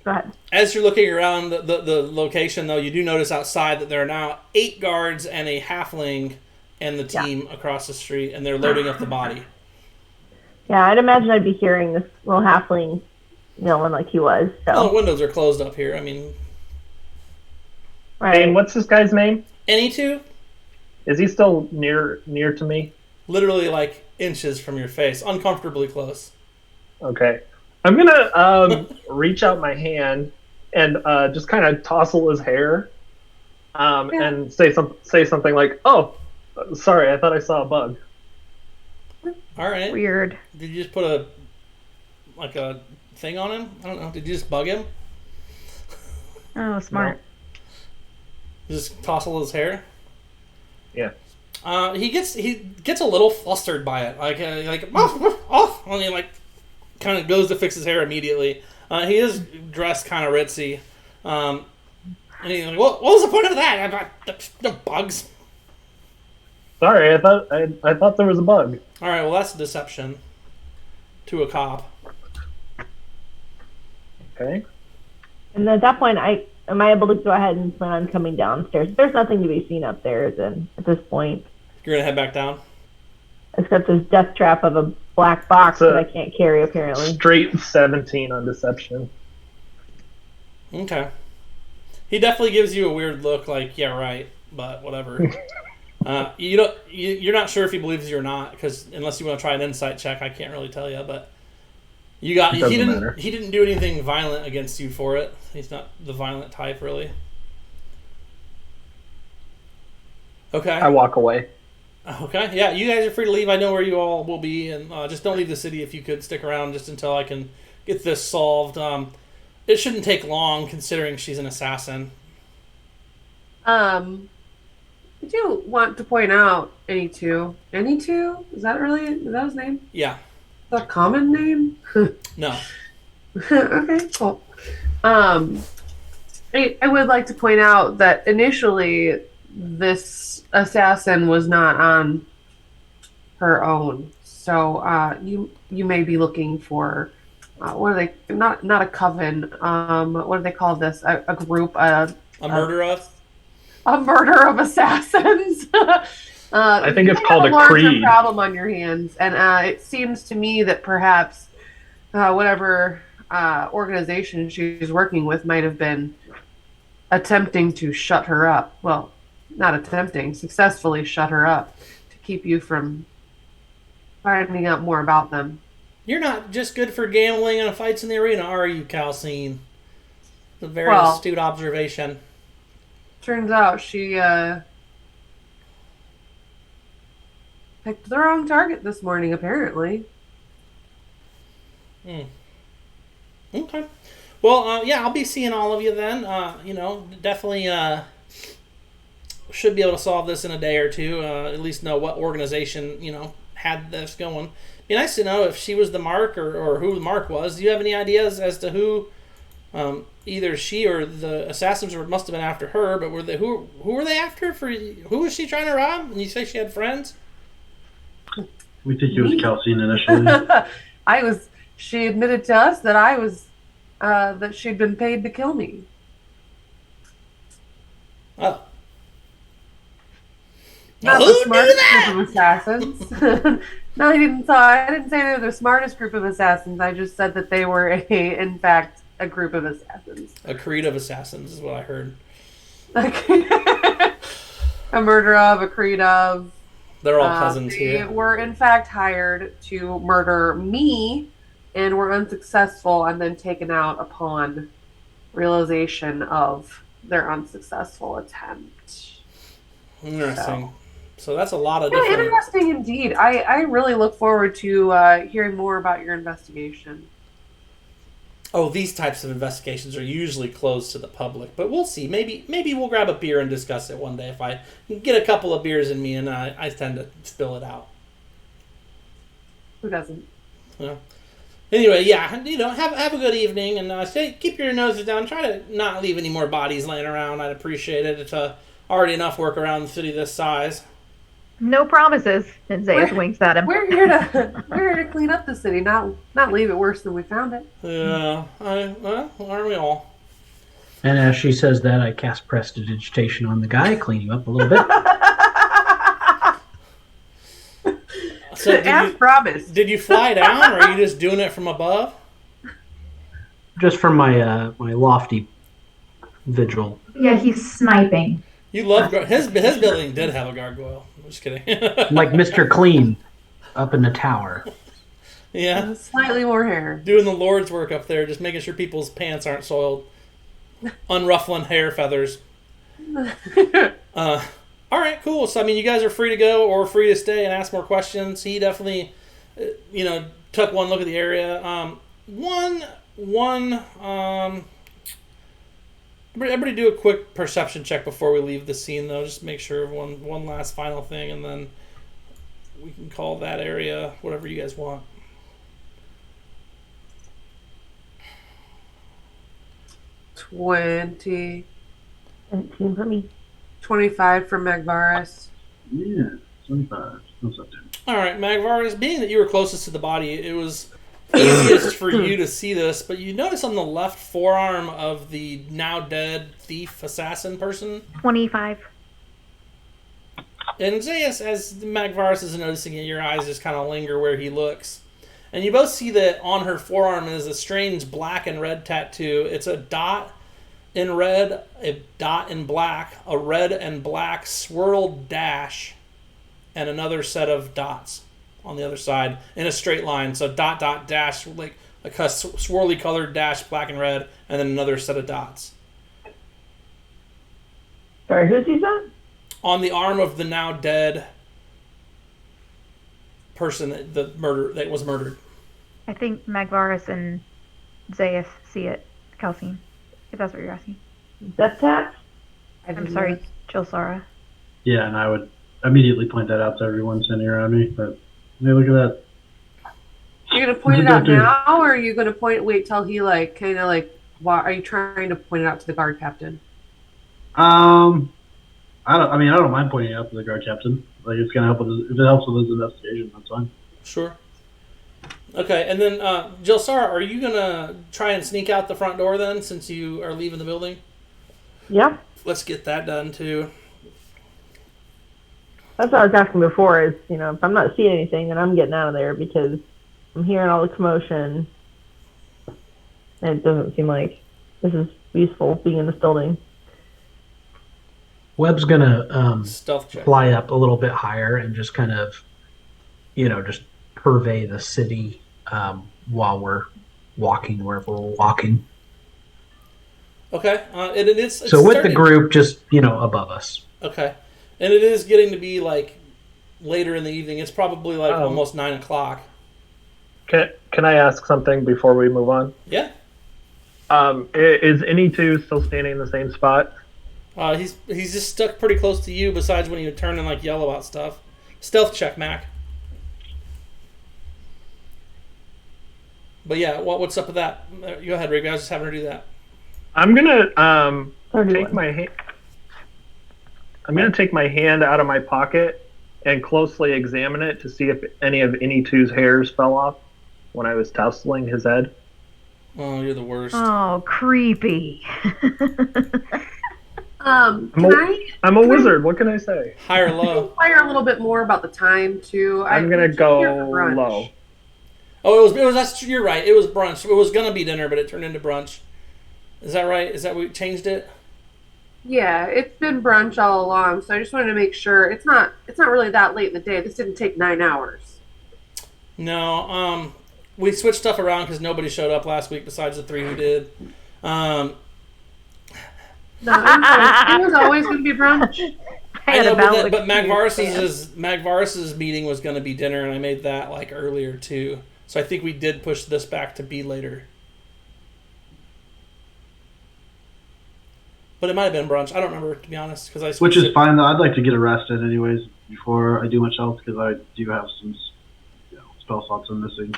go ahead. As you're looking around the location, though, you do notice outside that there are now 8 guards and a halfling and the team across the street, and they're loading up the body. Yeah, I'd imagine I'd be hearing this little halfling yelling like he was. So. Oh, the windows are closed up here. I mean, Right. Hey, what's this guy's name? any two? Is he still near to me? Literally, like, inches from your face. Uncomfortably close. Okay. I'm gonna reach out my hand and just kind of tousle his hair, and say something like, "Oh, sorry, I thought I saw a bug." All right. Weird. Did you just put a thing on him? I don't know. Did you just bug him? Oh, smart. Just tousle his hair? Yeah. He gets a little flustered by it, and he kind of goes to fix his hair immediately. He is dressed kind of ritzy, and he's like, "What was the point of that? No bugs." Sorry, I thought there was a bug. All right, well that's a deception to a cop. Okay. And at that point, am I able to go ahead and plan on coming downstairs? There's nothing to be seen upstairs at this point, You're gonna head back down. except this death trap of a black box that I can't carry apparently. Straight 17 on deception. Okay. He definitely gives you a weird look, like, yeah, right, but whatever. You're not sure if he believes you or not, because unless you want to try an insight check, I can't really tell you. But he didn't do anything violent against you for it. He's not the violent type, really. Okay. I walk away. Okay. Yeah, you guys are free to leave. I know where you all will be, and just don't leave the city if you could. Stick around just until I can get this solved. It shouldn't take long, considering she's an assassin. I do want to point out Any two? Is that his name? Yeah. Is that a common name? No. Okay, cool. I would like to point out that initially this assassin was not on her own. So you may be looking for what are they? Not a coven. What do they call this? A group. A murder of? A murder of assassins. I think it's called a larger creed. problem on your hands, and it seems to me that perhaps whatever organization she's working with might have been attempting to shut her up. Well, not attempting, successfully shut her up to keep you from finding out more about them. You're not just good for gambling and fights in the arena, are you, Calcine? A very Well, astute observation. turns out she picked the wrong target this morning, apparently. Okay. Well, yeah, I'll be seeing all of you then. Definitely should be able to solve this in a day or two. At least know what organization, had this going. Be nice to know if she was the mark or who the mark was. Do you have any ideas as to who either she or the assassins must have been after her, but who were they after? Who was she trying to rob? And you say she had friends? We think it was Calcine initially. She admitted to us that I was, that she'd been paid to kill me. Oh. Not Who the knew smartest that? group of assassins. No, I didn't say they were the smartest group of assassins. I just said that they were, in fact, a group of assassins. A creed of assassins is what I heard. A murder of, a creed of. They're all cousins They here. were, in fact, hired to murder me and were unsuccessful and then taken out upon realization of their unsuccessful attempt. Interesting. So that's a lot of Yeah, different... interesting indeed. I really look forward to hearing more about your investigation. Oh, these types of investigations are usually closed to the public, but we'll see. Maybe we'll grab a beer and discuss it one day if I get a couple of beers in me and I tend to spill it out. Who doesn't? Yeah. Anyway, yeah, have a good evening and keep your noses down. Try to not leave any more bodies laying around. I'd appreciate it. It's already enough work around the city this size. No promises. And Zayas winks at him. We're here to clean up the city, not leave it worse than we found it. Yeah, aren't we all? And as she says that, I cast prestidigitation on the guy, clean him up a little bit. So As promised. did you fly down, or are you just doing it from above? Just from my my lofty vigil. Yeah, he's sniping. You love his building did have a gargoyle. I'm just kidding. Like Mr. Clean up in the tower. Yeah, Slightly more hair. doing the Lord's work up there, just making sure people's pants aren't soiled, unruffling hair feathers. All right, cool. So I mean, you guys are free to go or free to stay and ask more questions. He definitely, took one look at the area. Everybody do a quick perception check before we leave the scene, though. Just make sure of one last final thing, and then we can call that area whatever you guys want. 20, 17 for me. 25 for Magvaris. Yeah, 25. What's up, dude? All right, Magvaris, being that you were closest to the body, it was easiest for you to see this, but you notice on the left forearm of the now dead thief assassin person, 25. and Zayas, as Magvaris is noticing it, your eyes just kind of linger where he looks. And you both see that on her forearm is a strange black and red tattoo. It's a dot in red, a dot in black, a red and black swirled dash, and another set of dots on the other side in a straight line. So dot, dot, dash, like a swirly colored dash, black and red, and then another set of dots. Sorry, who's he that? On the arm of the now dead person that was murdered. I think Magvaris and Zayas see it, Calcine, if that's what you're asking. Death tat? I'm sorry, Jilsara. Yeah, and I would immediately point that out to everyone sitting around me. But hey, look at that. You're gonna point it out now, or are you gonna wait till he why are you trying to point it out to the guard captain? I don't mind pointing it out to the guard captain. Like, it's gonna help if it helps with his investigation. That's fine. Sure. Okay, and then Jilsara, are you gonna try and sneak out the front door then, since you are leaving the building? Yeah. Let's get that done too. That's what I was asking before is, if I'm not seeing anything, then I'm getting out of there because I'm hearing all the commotion. and it doesn't seem like this is useful being in this building. Webb's gonna Stealth check. fly up a little bit higher and just kind of, just purvey the city while we're walking wherever we're walking. Okay. It's So with the starting- group just, above us. Okay. And it is getting to be like later in the evening. It's probably like Oh. almost 9 o'clock. Can I ask something before we move on? Yeah. Is any two still standing in the same spot? He's just stuck pretty close to you. Besides when you turn and like yell about stuff. Stealth check, Mac. But yeah, what's up with that? Go ahead, Rick. I was just having her do that. I'm gonna take 31. my hand. I'm gonna take my hand out of my pocket and closely examine it to see if any of two's hairs fell off when I was tousling his head. Oh, you're the worst. Oh, creepy. I'm Can a wizard. What can I say? High or I low? inquire a little bit more about the time too? I'm gonna we're go here for brunch. low. Oh, it was. That's you're right. It was brunch. It was gonna be dinner, but it turned into brunch. Is that right? Is that we changed it? Yeah, it's been brunch all along, so I just wanted to make sure it's not really that late in the day. This didn't take 9 hours. No. We switched stuff around because nobody showed up last week besides the 3 who did. No, it was always going to be brunch. I know, valid but excuse, Magvaris's meeting was going to be dinner, and I made that like earlier too. So I think we did push this back to be later. But it might have been brunch. I don't remember, to be honest, because I Which switched is it. fine though. I'd like to get arrested anyways before I do much else because I do have some spell slots I'm missing.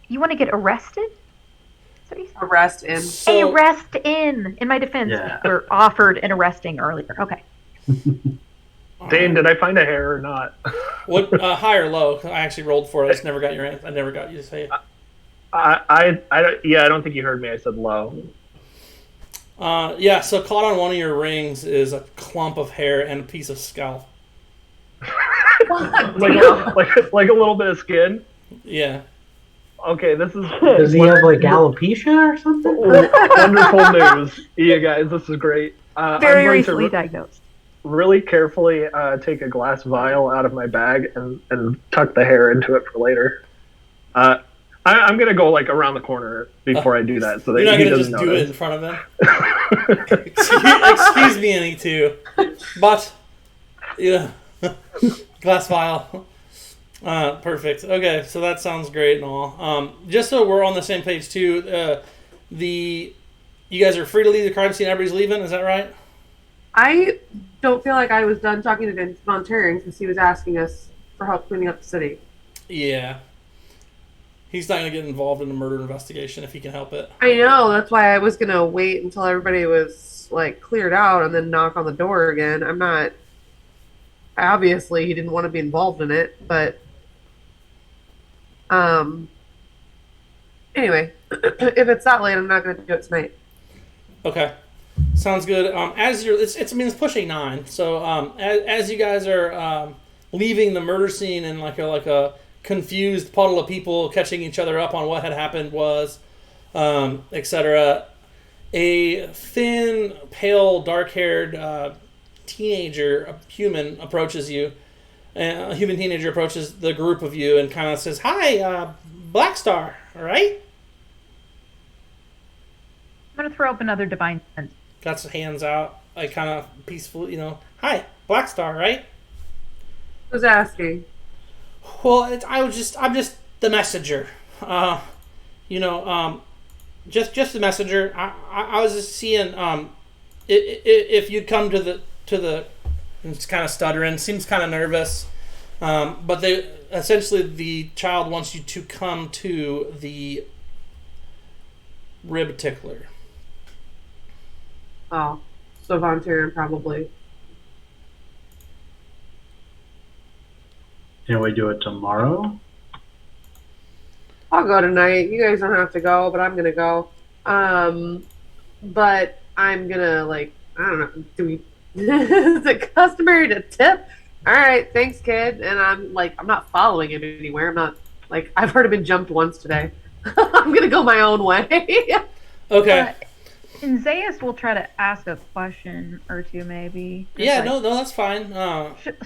You want to get arrested? Is that what you said? Arrest in. So, Arrest in my defense, Yeah. or offered an arresting earlier. Okay. Dane, did I find a hair or not? what high or low? I actually rolled for it. I just never got your answer. I never got you to say it. I don't think you heard me. I said low. Yeah, so caught on one of your rings is a clump of hair and a piece of scalp. like a little bit of skin. Yeah. Okay, this is Does he have like alopecia or something? wonderful news. You guys, this is great. I'm Very going recently to diagnosed. really carefully take a glass vial out of my bag and tuck the hair into it for later. I'm going to go like around the corner before I do that so that You're not he going to doesn't just do it in notice. front of him? Excuse me, any two. But, yeah. Glass vial. Perfect. Okay, so that sounds great and all. Just so we're on the same page too, you guys are free to leave the crime scene. Everybody's leaving. Is that right? I don't feel like I was done talking to Vince Monterian because he was asking us for help cleaning up the city. Yeah. He's not going to get involved in a murder investigation if he can help it. I know, that's why I was going to wait until everybody was like cleared out and then knock on the door again. I'm not. Obviously, he didn't want to be involved in it, but anyway, if it's that late, I'm not going to do it tonight. Okay, sounds good. As you're, it's pushing 9. So as you guys are leaving the murder scene in like a confused puddle of people catching each other up on what had happened was, etc. A thin, pale, dark-haired teenager, a human, approaches you. A human teenager approaches the group of you and kind of says, "Hi, Black Star, right?" I'm going to throw up another divine sense. Got his hands out, like kind of peaceful, "Hi, Black Star, right?" Who's asking? Well, I'm just the messenger. Just the messenger. I was just seeing if you'd come to the. It's kind of stuttering. Seems kind of nervous. But the child wants you to come to the rib tickler. Oh, so Von Terran probably. Can we do it tomorrow? I'll go tonight. You guys don't have to go, but I'm gonna go. But I'm gonna I don't know. Do we? Is it customary to tip? All right, thanks, kid. And I'm not following him anywhere. I'm not I've already been jumped once today. I'm gonna go my own way. Okay. And Zayas will try to ask a question or two, maybe. Just Yeah, like- no, that's fine.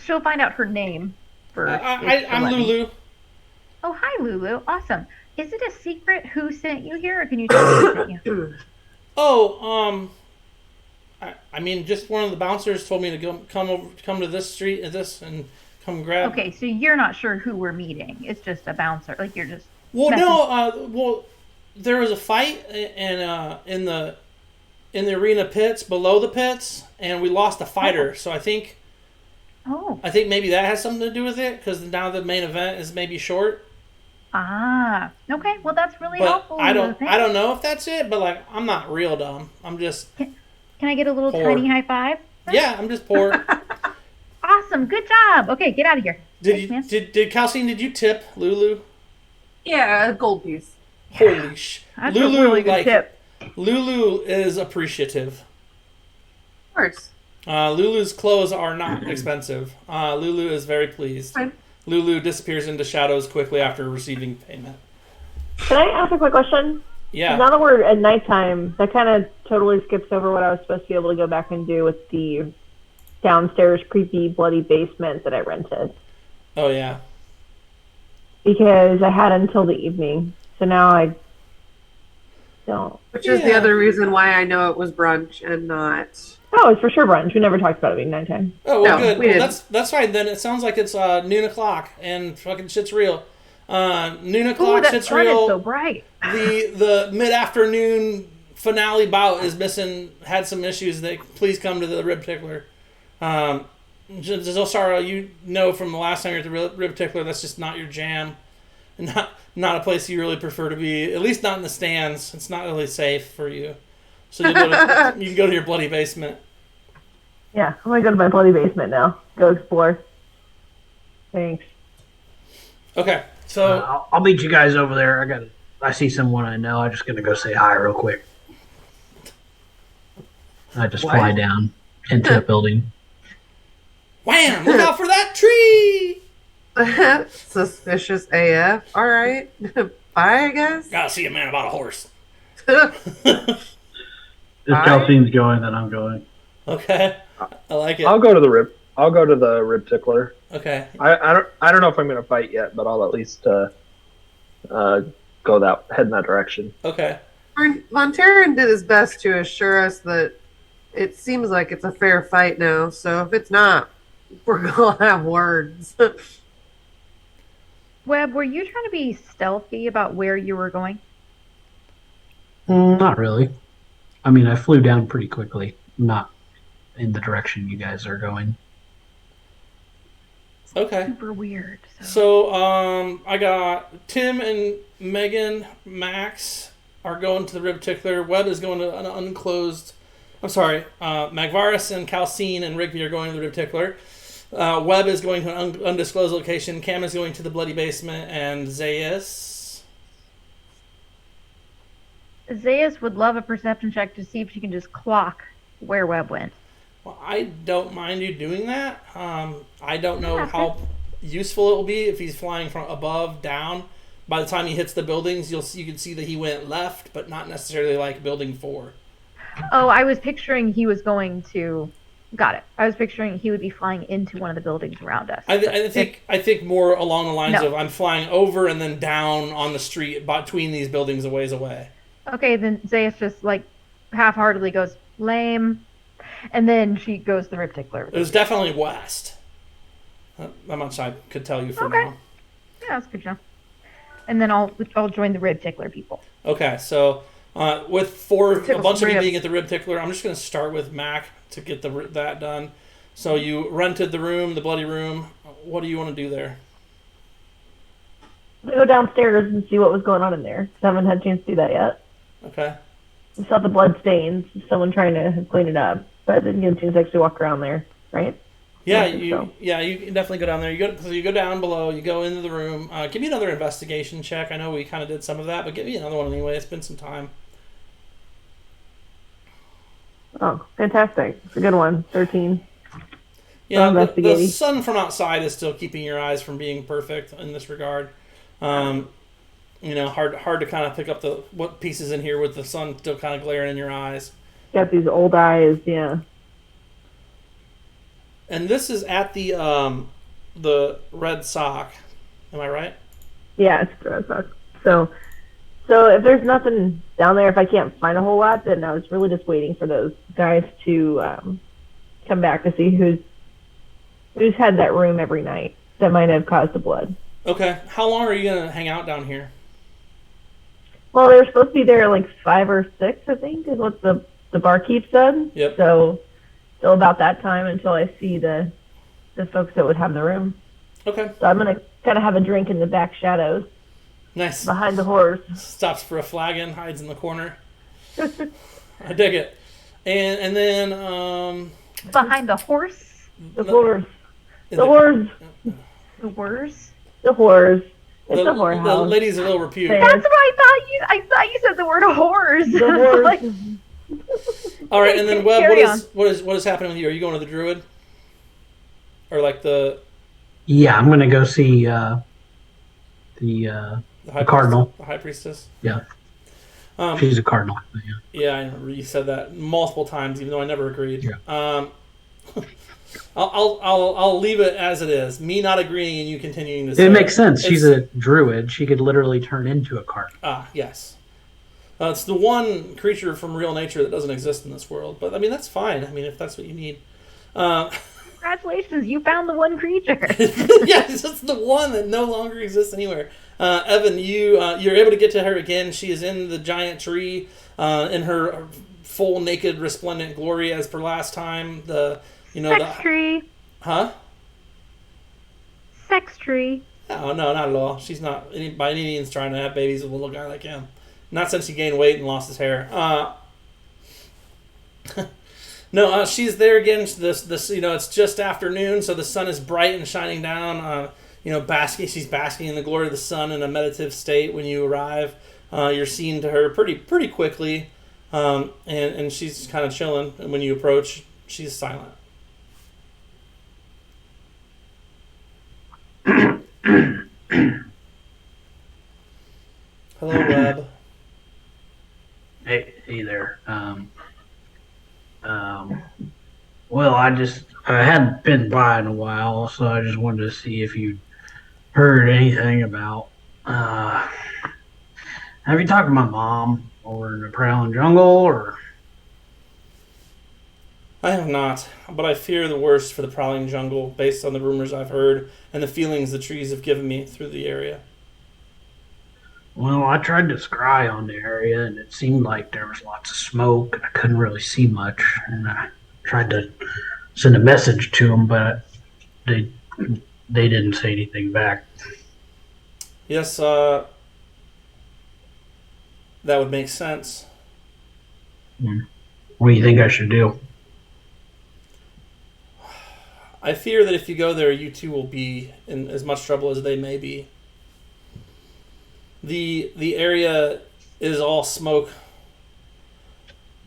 She'll find out her name first. if she'll I'm let me. Lulu. Oh, hi, Lulu. Awesome. Is it a secret who sent you here, or can you tell me who sent you? Oh, I mean, just one of the bouncers told me to come to this street and come grab. Okay, so you're not sure who we're meeting. It's just a bouncer. Like, you're just... Well, messing- no, there was a fight in the arena pits below the pits, and we lost a fighter. So I think Oh. maybe that has something to do with it, because now the main event is maybe short. Ah. Okay, well, that's really But helpful. I Lulu. don't Thanks. know if that's it. But like, I'm not real dumb. I'm just Can I get a little Poor. tiny high five? I'm just poor. Awesome. Good job. Okay, get out of here. Did Thanks, you man. did Calcine? Did you tip Lulu? Yeah, a gold piece. Holy That's Lulu, a really good like, tip. Lulu is appreciative. Of course. Lulu's clothes are not expensive. Lulu is very pleased. Fine. Lulu disappears into shadows quickly after receiving payment. Can I ask a quick question? Yeah. Now that we're at nighttime, that kind of totally skips over what I was supposed to be able to go back and do with the downstairs creepy bloody basement that I rented. Oh yeah. Because I had until the evening. So now I don't. Which is the Yeah. other reason why I know it was brunch and not. Oh, it's for sure brunch. We never talked about it being nighttime. Oh well, No, good. we Well, didn't. that's fine. Then it sounds like it's noon o'clock and fucking shit's real. Noon Ooh, o'clock, that shit's sun is real. so bright. The mid afternoon finale bout is missing. Had some issues. Please come to the Rib Tickler. Zosara, you know from the last time you were at the Rib Tickler, that's just not your jam. Not a place you really prefer to be. At least not in the stands. It's not really safe for you. So you can go to your bloody basement. Yeah, I'm going to go to my bloody basement now. Go explore. Thanks. Okay, so I'll meet you guys over there. I see someone I know. I'm just gonna go say hi real quick. I just fly down into a building. wham! Look out for that tree. Suspicious AF. All right. Bye, I guess. Gotta see a man about a horse. If Calcine's going, then I'm going. Okay, I like it. I'll go to the rib tickler. Okay, I don't know if I'm gonna fight yet, but I'll at least head in that direction. okay. Von Terran did his best to assure us that it seems like it's a fair fight now. So if it's not, we're gonna have words. Webb, were you trying to be stealthy about where you were going? Not really. I mean, I flew down pretty quickly. Not in the direction you guys are going. Okay. Super weird. So, I got Tim and Megan, Max are going to the Rib Tickler. Webb is going to an unclosed. I'm sorry. Magvaris and Calcine and Rigby are going to the Rib Tickler. Webb is going to an undisclosed location. Cam is going to the Bloody Basement, and Zayas. Zayas would love a perception check to see if she can just clock where Webb went. Well, I don't mind you doing that. I don't know Yeah, how useful it will be if he's flying from above down. By the time he hits the buildings, you can see that he went left, but not necessarily like building 4. Oh, I was picturing he was going to. Got it. I was picturing he would be flying into one of the buildings around us. I think more along the lines No. of I'm flying over and then down on the street between these buildings a ways away. Okay, then Zayas just like half-heartedly goes lame, and then she goes the Rib Tickler. It was definitely west. That much I could tell you for Okay. now. Yeah, that's good to know. And then I'll join the Rib Tickler people. Okay, so with a Tickle bunch some of you ribs. being at the Rib Tickler, I'm just going to start with Mac to get that done. So you rented the room, the bloody room. What do you want to do there? I'm going to go downstairs and see what was going on in there. I haven't had a chance to do that yet. Okay. I saw the blood stains, someone trying to clean it up, but I didn't get a chance to actually walk around there, right? Yeah, I think so. you can definitely go down there. You go down below. You go into the room. Give me another investigation check. I know we kind of did some of that, but give me another one anyway. It's been some time. Oh, fantastic. It's a good one. 13. Yeah, the investigating. sun from outside is still keeping your eyes from being perfect in this regard. And hard to kind of pick up what pieces in here with the sun still kind of glaring in your eyes. Got these old eyes, yeah. And this is at the Red Sock. Am I right? Yeah, it's gross. So if there's nothing down there, if I can't find a whole lot, then I was really just waiting for those guys to come back to see who's had that room every night that might have caused the blood. Okay. How long are you going to hang out down here? Well, they were supposed to be there like 5 or 6, I think, is what the barkeep said. Yep. So about that time until I see the folks that would have the room. Okay. So I'm going to kind of have a drink in the back shadows. Nice. Behind the horse. Stops for a flagon, hides in the corner. I dig it. And then Behind the horse? The horse. The The horse. The worst? The horse. It's a whorehouse. The ladies of ill repute. Fair. That's what I thought you said the word horse. The horse. Like, All right, and then Webb, Carry on. what is happening with you? Are you going to the druid? Or like the Yeah, I'm gonna go see the high cardinal. The high priestess? Yeah. Um, She's a cardinal. Yeah. Yeah, I remember you said that multiple times, even though I never agreed. Yeah. I'll leave it as it is. Me not agreeing and you continuing to say It makes sense. It's- She's a druid. She could literally turn into a cardinal. yes. It's the one creature from real nature that doesn't exist in this world. But, I mean, that's fine. I mean, if that's what you need. congratulations, you found the one creature. Yeah, it's just the one that no longer exists anywhere. Evan, you're able to get to her again. She is in the giant tree in her full naked resplendent glory as per last time. Sex tree. Huh? Sex tree. Oh, no, not at all. She's not by any means trying to have babies with a little guy like him. Not since he gained weight and lost his hair. No, she's there again. This it's just afternoon, so the sun is bright and shining down. Basking. She's basking in the glory of the sun in a meditative state. When you arrive, you're seen to her pretty quickly, and she's kind of chilling. And when you approach, she's silent. Hello, Webb. Hey there. Well, I hadn't been by in a while, so I just wanted to see if you heard anything about. Have you talked to my mom over in the Prowling Jungle, or? I have not, but I fear the worst for the Prowling Jungle based on the rumors I've heard and the feelings the trees have given me through the area. Well, I tried to scry on the area, and it seemed like there was lots of smoke, and I couldn't really see much. And I tried to send a message to them, but they didn't say anything back. Yes, that would make sense. What do you think I should do? I fear that if you go there, you too will be in as much trouble as they may be. The area is all smoke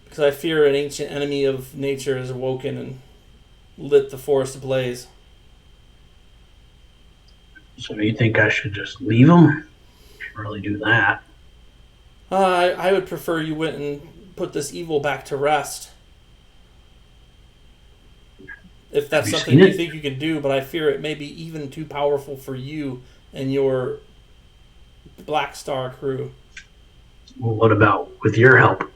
because I fear an ancient enemy of nature has awoken and lit the forest ablaze. So do you think I should just leave them? Can't really do that. I would prefer you went and put this evil back to rest. If that's something you think you can do, but I fear it may be even too powerful for you and your Black Star crew. Well, what about with your help?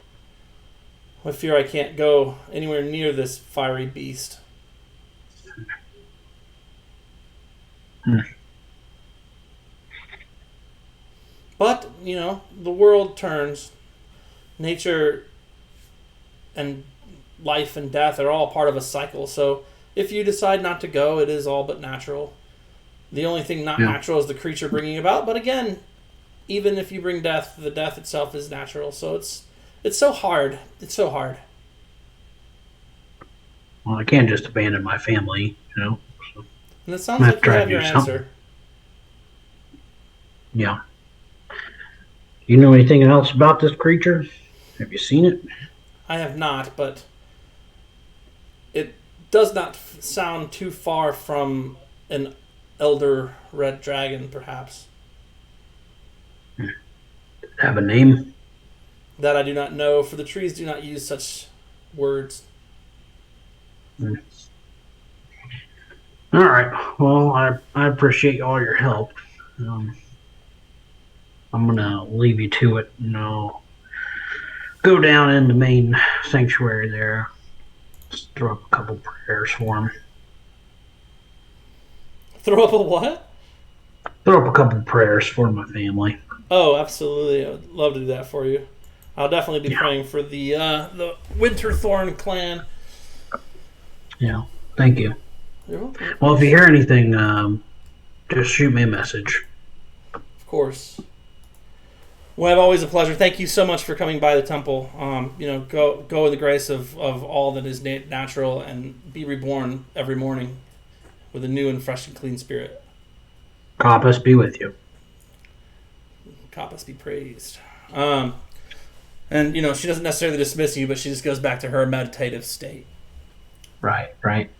I fear I can't go anywhere near this fiery beast. But, the world turns. Nature and life and death are all part of a cycle, so if you decide not to go, it is all but natural. The only thing not natural is the creature bringing about, but again, even if you bring death, the death itself is natural, so it's so hard. It's so hard. Well, I can't just abandon my family, So. And it sounds like you have your something. answer. Yeah. You know anything else about this creature? Have you seen it? I have not, but it does not sound too far from an elder red dragon, perhaps. have a name? That I do not know, for the trees do not use such words. All right. Well, I appreciate all your help. I'm gonna leave you to it, and I'll go down in the main sanctuary there. Just throw up a couple prayers for him. Throw up a what? Throw up a couple prayers for my family. Oh, absolutely. I would love to do that for you. I'll definitely be praying for the Winterthorn clan. Yeah. Thank you. You're welcome. Well, if you hear anything, just shoot me a message. Of course. Well, always a pleasure. Thank you so much for coming by the temple. Go in the grace of all that is natural and be reborn every morning with a new and fresh and clean spirit. Compass be with you. Compass be praised. And, she doesn't necessarily dismiss you, but she just goes back to her meditative state. Right.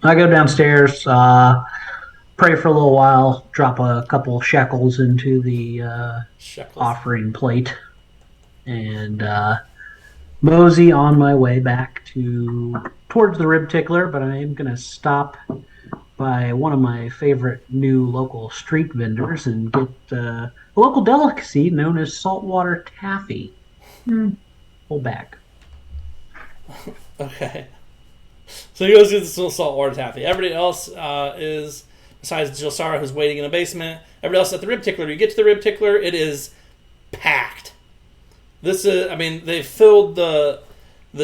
I go downstairs, pray for a little while, drop a couple shekels into the offering plate, and mosey on my way back towards the Rib Tickler, but I am going to stop by one of my favorite new local street vendors and get a local delicacy known as saltwater taffy. Pull back. Okay. So he goes to the saltwater taffy. Everybody else is, besides Jilsara, who's waiting in the basement, everybody else at the Rib Tickler. You get to the Rib Tickler, it is packed. They've filled the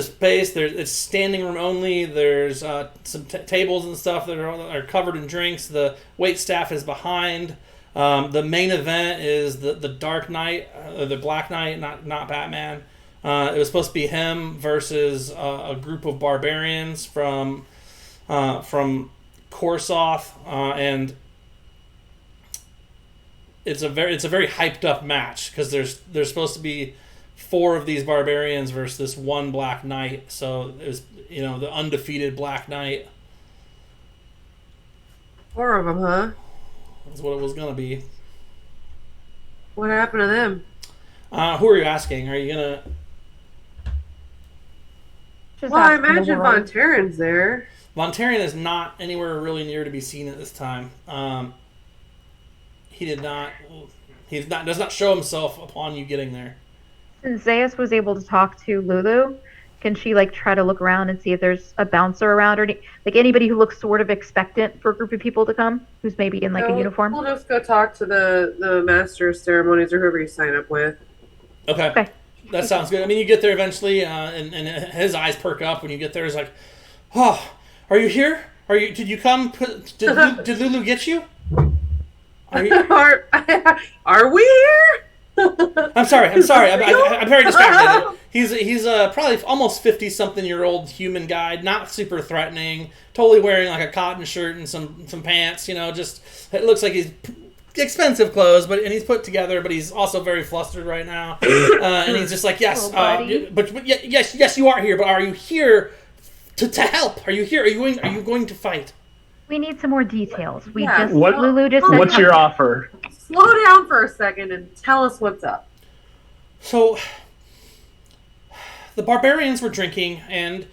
space. It's standing room only. There's some tables and stuff that are covered in drinks. The wait staff is behind. The main event is the Dark Knight, the Black Knight, not Batman. It was supposed to be him versus a group of barbarians from Korsoth, and it's a very hyped up match because there's supposed to be 4 of these barbarians versus this one Black Knight. So it was the undefeated Black Knight. 4 of them, huh? That's what it was gonna be. What happened to them? Who are you asking? Are you gonna? Just Well, I asking the imagine world. Von Terran's there. Vontarian is not anywhere really near to be seen at this time. He did not. Does not show himself upon you getting there. Since Zayas was able to talk to Lulu, can she try to look around and see if there's a bouncer around or anybody who looks sort of expectant for a group of people to come who's maybe in a uniform? We'll just go talk to the master of ceremonies or whoever you sign up with. Okay. That sounds good. You get there eventually, and his eyes perk up when you get there. He's like, "Oh, are you here? Did you come? Did Lulu get you? Are we here?" I'm sorry. I'm very distracted. He's probably almost 50-something-year-old human guy, not super threatening. Totally wearing a cotton shirt and some pants. Just it looks like he's expensive clothes, and he's put together, but he's also very flustered right now. And he's just like, yes, yes, you are here, but are you here to help? Are you here? Are you going to fight? We need some more details. Lulu just said what's your offer? Slow down for a second and tell us what's up. So, the barbarians were drinking, and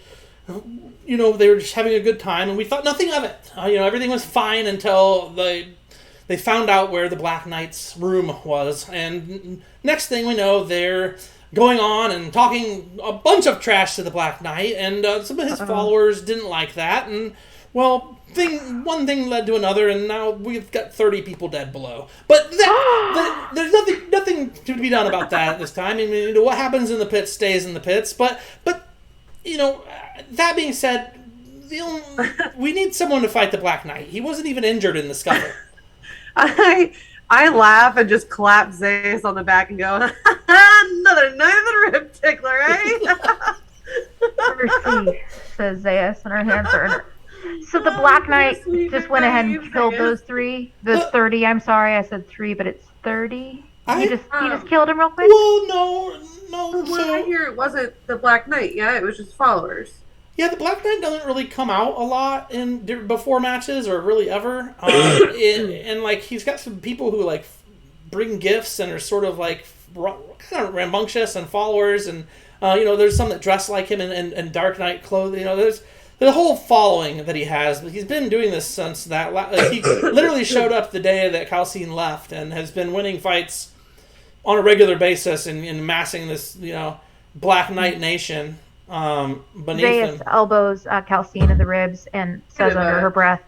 they were just having a good time, and we thought nothing of it. Everything was fine until they found out where the Black Knight's room was, and next thing we know, they're going on and talking a bunch of trash to the Black Knight, and some of his followers didn't like that, and one thing led to another, and now we've got 30 people dead below. But there's nothing to be done about that at this time. What happens in the pits stays in the pits. But that being said, we need someone to fight the Black Knight. He wasn't even injured in the scuffle. I laugh and just clap Zayas on the back and go, "Another night of the Rib Tickler, eh?" Mercy, says Zayas, and her hands are in her. So the Black Knight just went ahead and killed those 3. The 30. I'm sorry, I said 3, but it's 30. He just killed him real quick. Well, no. What I hear, it wasn't the Black Knight. Yeah, it was just followers. Yeah, the Black Knight doesn't really come out a lot before matches or really ever. And he's got some people who bring gifts and are sort of like kind of rambunctious and followers, and there's some that dress like him in Dark Knight clothing. There's a whole following that he has, but he's been doing this since he literally showed up the day that Calcine left and has been winning fights on a regular basis and amassing this Black Knight nation beneath Zayas him. elbows Calcine in the ribs and says under her breath,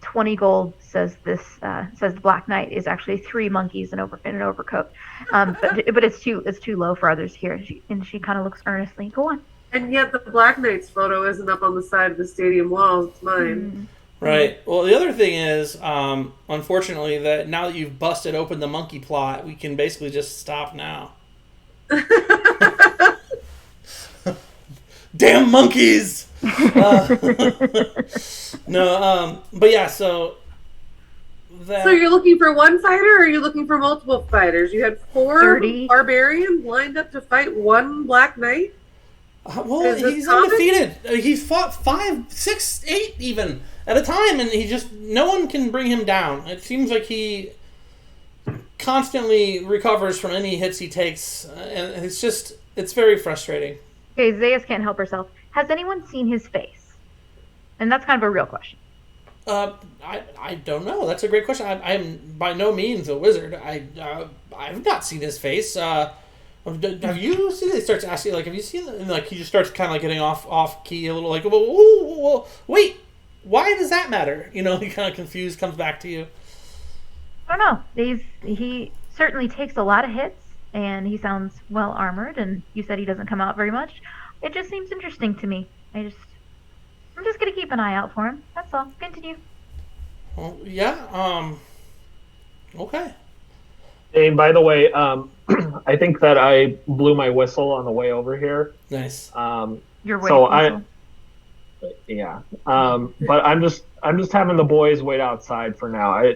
20 gold says the Black Knight is actually 3 monkeys in an overcoat. But it's too low for others here. And she kind of looks earnestly. Go on. And yet the Black Knight's photo isn't up on the side of the stadium walls. It's mine. Right. Well, the other thing is, unfortunately, that now that you've busted open the monkey plot, we can basically just stop now. Damn monkeys! No, but yeah, so... So you're looking for one fighter, or are you looking for multiple fighters? You had 4 30 barbarians lined up to fight one Black Knight? Well, he's undefeated. He's fought 5, 6, 8 even at a time, and no one can bring him down. It seems like he constantly recovers from any hits he takes, and it's very frustrating. Okay, Zayas can't help herself. Has anyone seen his face? And that's kind of a real question. I don't know. That's a great question. I'm by no means a wizard. I've not seen his face. Have you seen it? He starts asking, like, have you seen it? And, like, he just starts kind of, like, getting off key a little, like, whoa, wait, why does that matter? He kind of confused, comes back to you. I don't know. He certainly takes a lot of hits, and he sounds well armored, and you said he doesn't come out very much. It just seems interesting to me. I'm just going to keep an eye out for him. That's all. Continue. Well, yeah, okay. And by the way, I think that I blew my whistle on the way over here. Nice. Your way. So yeah. But I'm just having the boys wait outside for now.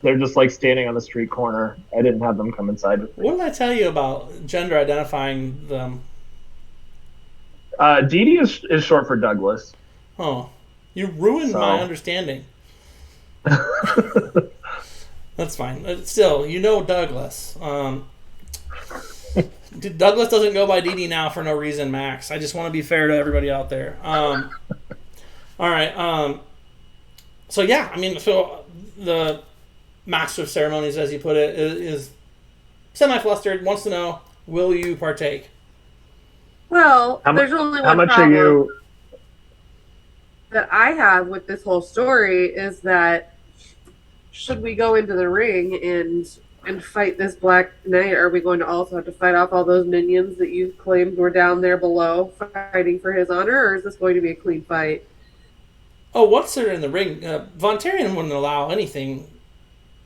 They're just like standing on the street corner. I didn't have them come inside with me. What did I tell you about gender identifying them? Dee Dee is short for Douglas. Oh, you ruined my understanding. That's fine. Still, Douglas. Douglas doesn't go by Dee Dee now for no reason, Max. I just want to be fair to everybody out there. All right. So yeah, so the master of ceremonies, as you put it, is semi-flustered. Wants to know, will you partake? Well, there's only one much problem are you that I have with this whole story is that should we go into the ring and fight this Black Knight, are we going to also have to fight off all those minions that you claimed were down there below fighting for his honor, or is this going to be a clean fight? Oh, once they're in the ring, Von Tyrion wouldn't allow anything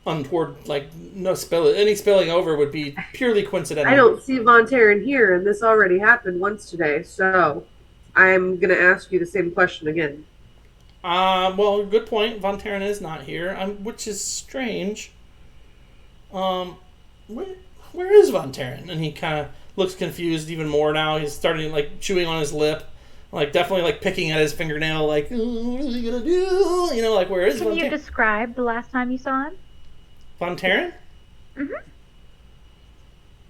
untoward, like any spilling over would be purely coincidental. I don't see Von Tyrion here, and this already happened once today, so I'm going to ask you the same question again. Well, good point. Von Tyrion is not here, which is strange. Where is Von Tyrion? And he kind of looks confused even more now. He's starting, like, chewing on his lip, like, definitely, like, picking at his fingernail, like, what is he gonna do? Like, where is Von Tyrion? Can you describe the last time you saw him? Von Tyrion? Mm-hmm.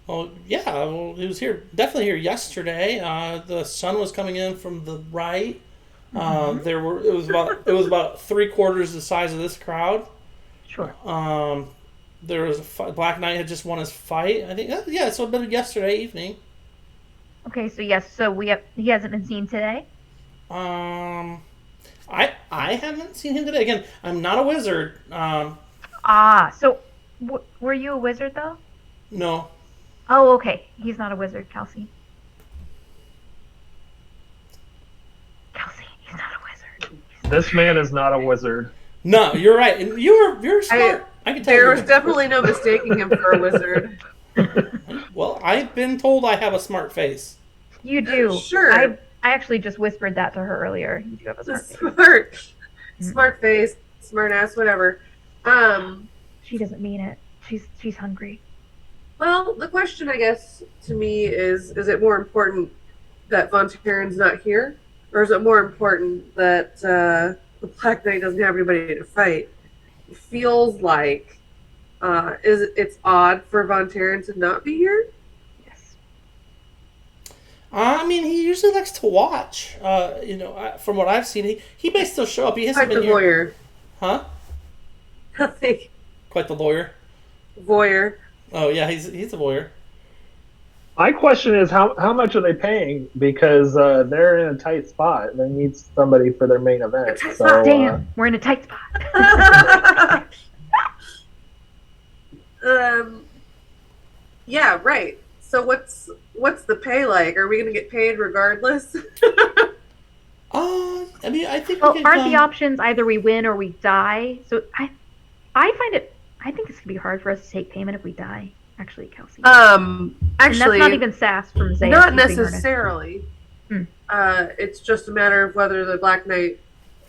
Well, yeah, he was here, definitely here yesterday. The sun was coming in from the right. Mm-hmm. It was about 3/4 the size of this crowd. Sure. There was Black Knight had just won his fight. I think, yeah. So it been yesterday evening. Okay, so yes, he hasn't been seen today. I haven't seen him today. Again, I'm not a wizard. So were you a wizard though? No. Oh, okay. He's not a wizard, Kelsey. He's not a wizard. This man is not a wizard. No, you're right. And you're smart. I can tell There you. was definitely no mistaking him for a wizard. Well, I've been told I have a smart face. You do. Sure. I actually just whispered that to her earlier. You do have a smart face. Smart face, smart ass, whatever. She doesn't mean it. She's hungry. Well, the question, I guess, to me is it more important that Von Tyrion's not here? Or is it more important that the Black Knight doesn't have anybody to fight? It feels like it's odd for Von Terran to not be here? Yes. I mean, he usually likes to watch. From what I've seen, he may still show up. He hasn't Quite been the here. lawyer. Huh? Nothing. Quite the lawyer. Voyeur. Oh yeah, he's a lawyer. My question is how much are they paying? Because they're in a tight spot. They need somebody for their main event. tight So, spot. Damn, we're in a tight spot. Yeah, right. So what's the pay like? Are we gonna get paid regardless? I mean, I think Well, we aren't can the options either we win or we die? So I think it's gonna be hard for us to take payment if we die. Actually, Kelsey. Actually, and that's not even sass from Zay. not necessarily. Hmm. It's just a matter of whether the Black Knight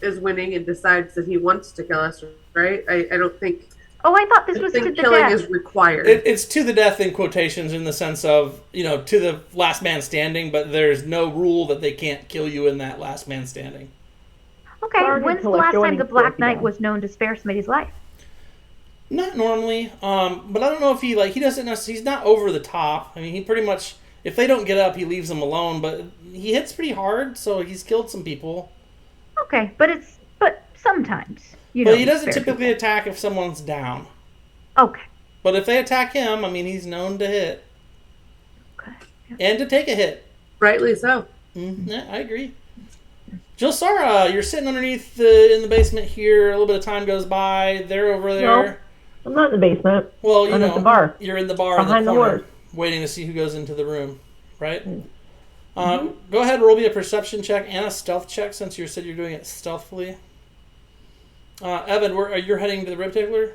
is winning and decides that he wants to kill us. Right? I don't think. Oh, I thought this I was to think the killing death. is required. It's to the death in quotations in the sense of, to the last man standing, but there's no rule that they can't kill you in that last man standing. Okay, Bargain when's the collector last when time he the Black kills you Knight down. was known to spare somebody's life? Not normally, but I don't know if he doesn't necessarily, he's not over the top. I mean, he pretty much, if they don't get up, he leaves them alone, but he hits pretty hard, so he's killed some people. Okay, but sometimes But he doesn't spare typically people. attack if someone's down. Okay. But if they attack him, I mean, he's known to hit. Okay. Yep. And to take a hit. Rightly so. Yeah, I agree. Josara, you're sitting underneath in the basement here. A little bit of time goes by. They're over there. No. I'm not in the basement. Well, I'm at the bar. you're in the bar Behind in the the corner, horse. waiting to see who goes into the room, right? Mm-hmm. Go ahead, roll me a perception check and a stealth check since you said you're doing it stealthily. Evan, you're heading to the Rib Tickler?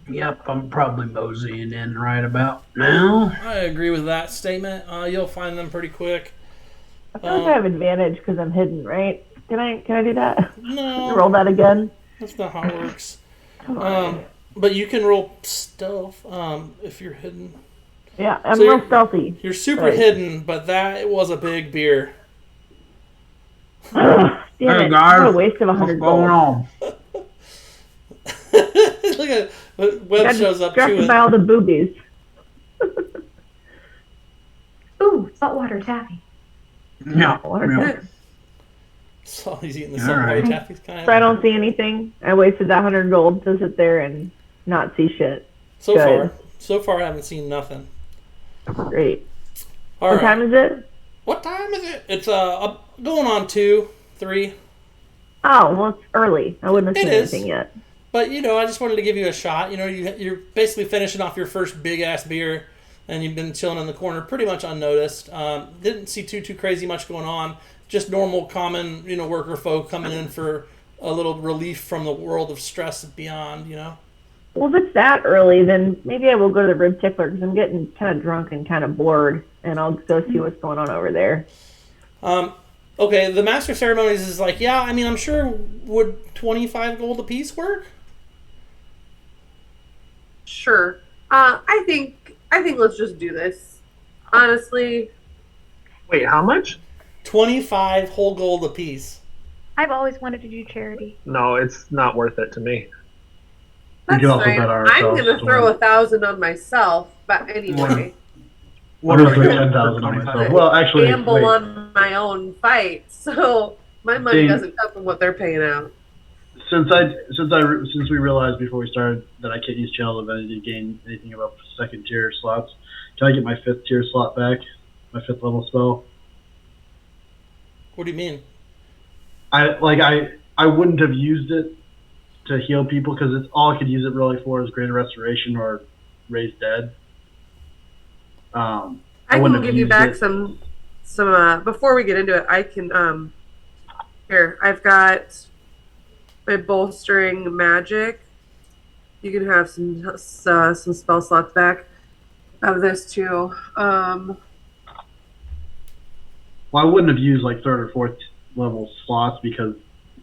Yep, I'm probably moseying in right about now. I agree with that statement. You'll find them pretty quick. I feel like I have advantage because I'm hidden, right? Can I do that? No, Roll that again. that's not how it works. Come on. But you can roll stealth if you're hidden. Yeah, I'm So real you're- stealthy. You're super Right. hidden, but that was a big beer. Damn Hey it. guys, What a waste of what's 100 going gold. on? Look at Webb Got shows up distracted too. by all the boobies. Ooh, saltwater taffy. No, Water no. taffy. So he's eating the All saltwater right. taffy. Kind So I don't see anything. I wasted that 100 gold to sit there and not see shit. So Good. far, I haven't seen nothing. Great. All What right. time is it? What time is it? It's going on 2, 3. Oh, well, it's early. I wouldn't have It seen is. anything yet. But I just wanted to give you a shot. You're basically finishing off your first big ass beer, and you've been chilling in the corner pretty much unnoticed. Didn't see too crazy much going on. Just normal, common, worker folk coming in for a little relief from the world of stress beyond. Well, if it's that early, then maybe I will go to the Rib Tickler because I'm getting kind of drunk and kind of bored, and I'll go see what's going on over there. Okay, the Master of Ceremonies is like, yeah, I mean, I'm sure would 25 gold apiece work? Sure. I think let's just do this. Honestly, Wait, how much? 25 whole gold apiece. I've always wanted to do charity. No, it's not worth it to me. We that's can also fine. bet I'm ourselves gonna to throw win. 1,000 on myself, but anyway, What if we 10,000 on myself? Well, actually, gamble wait. on my own fight. So my money Dang. doesn't come from what they're paying out. Since we realized before we started that I can't use Channel Divinity to gain anything above second tier slots, can I get my 5th tier slot back? My 5th level spell? What do you mean? I wouldn't have used it to heal people because it's all I could use it really for is Greater Restoration or Raise Dead. I wouldn't can have give you used back it. some before we get into it, I can here, I've got my bolstering magic. You can have some spell slots back of this too. Well, I wouldn't have used like 3rd or 4th level slots because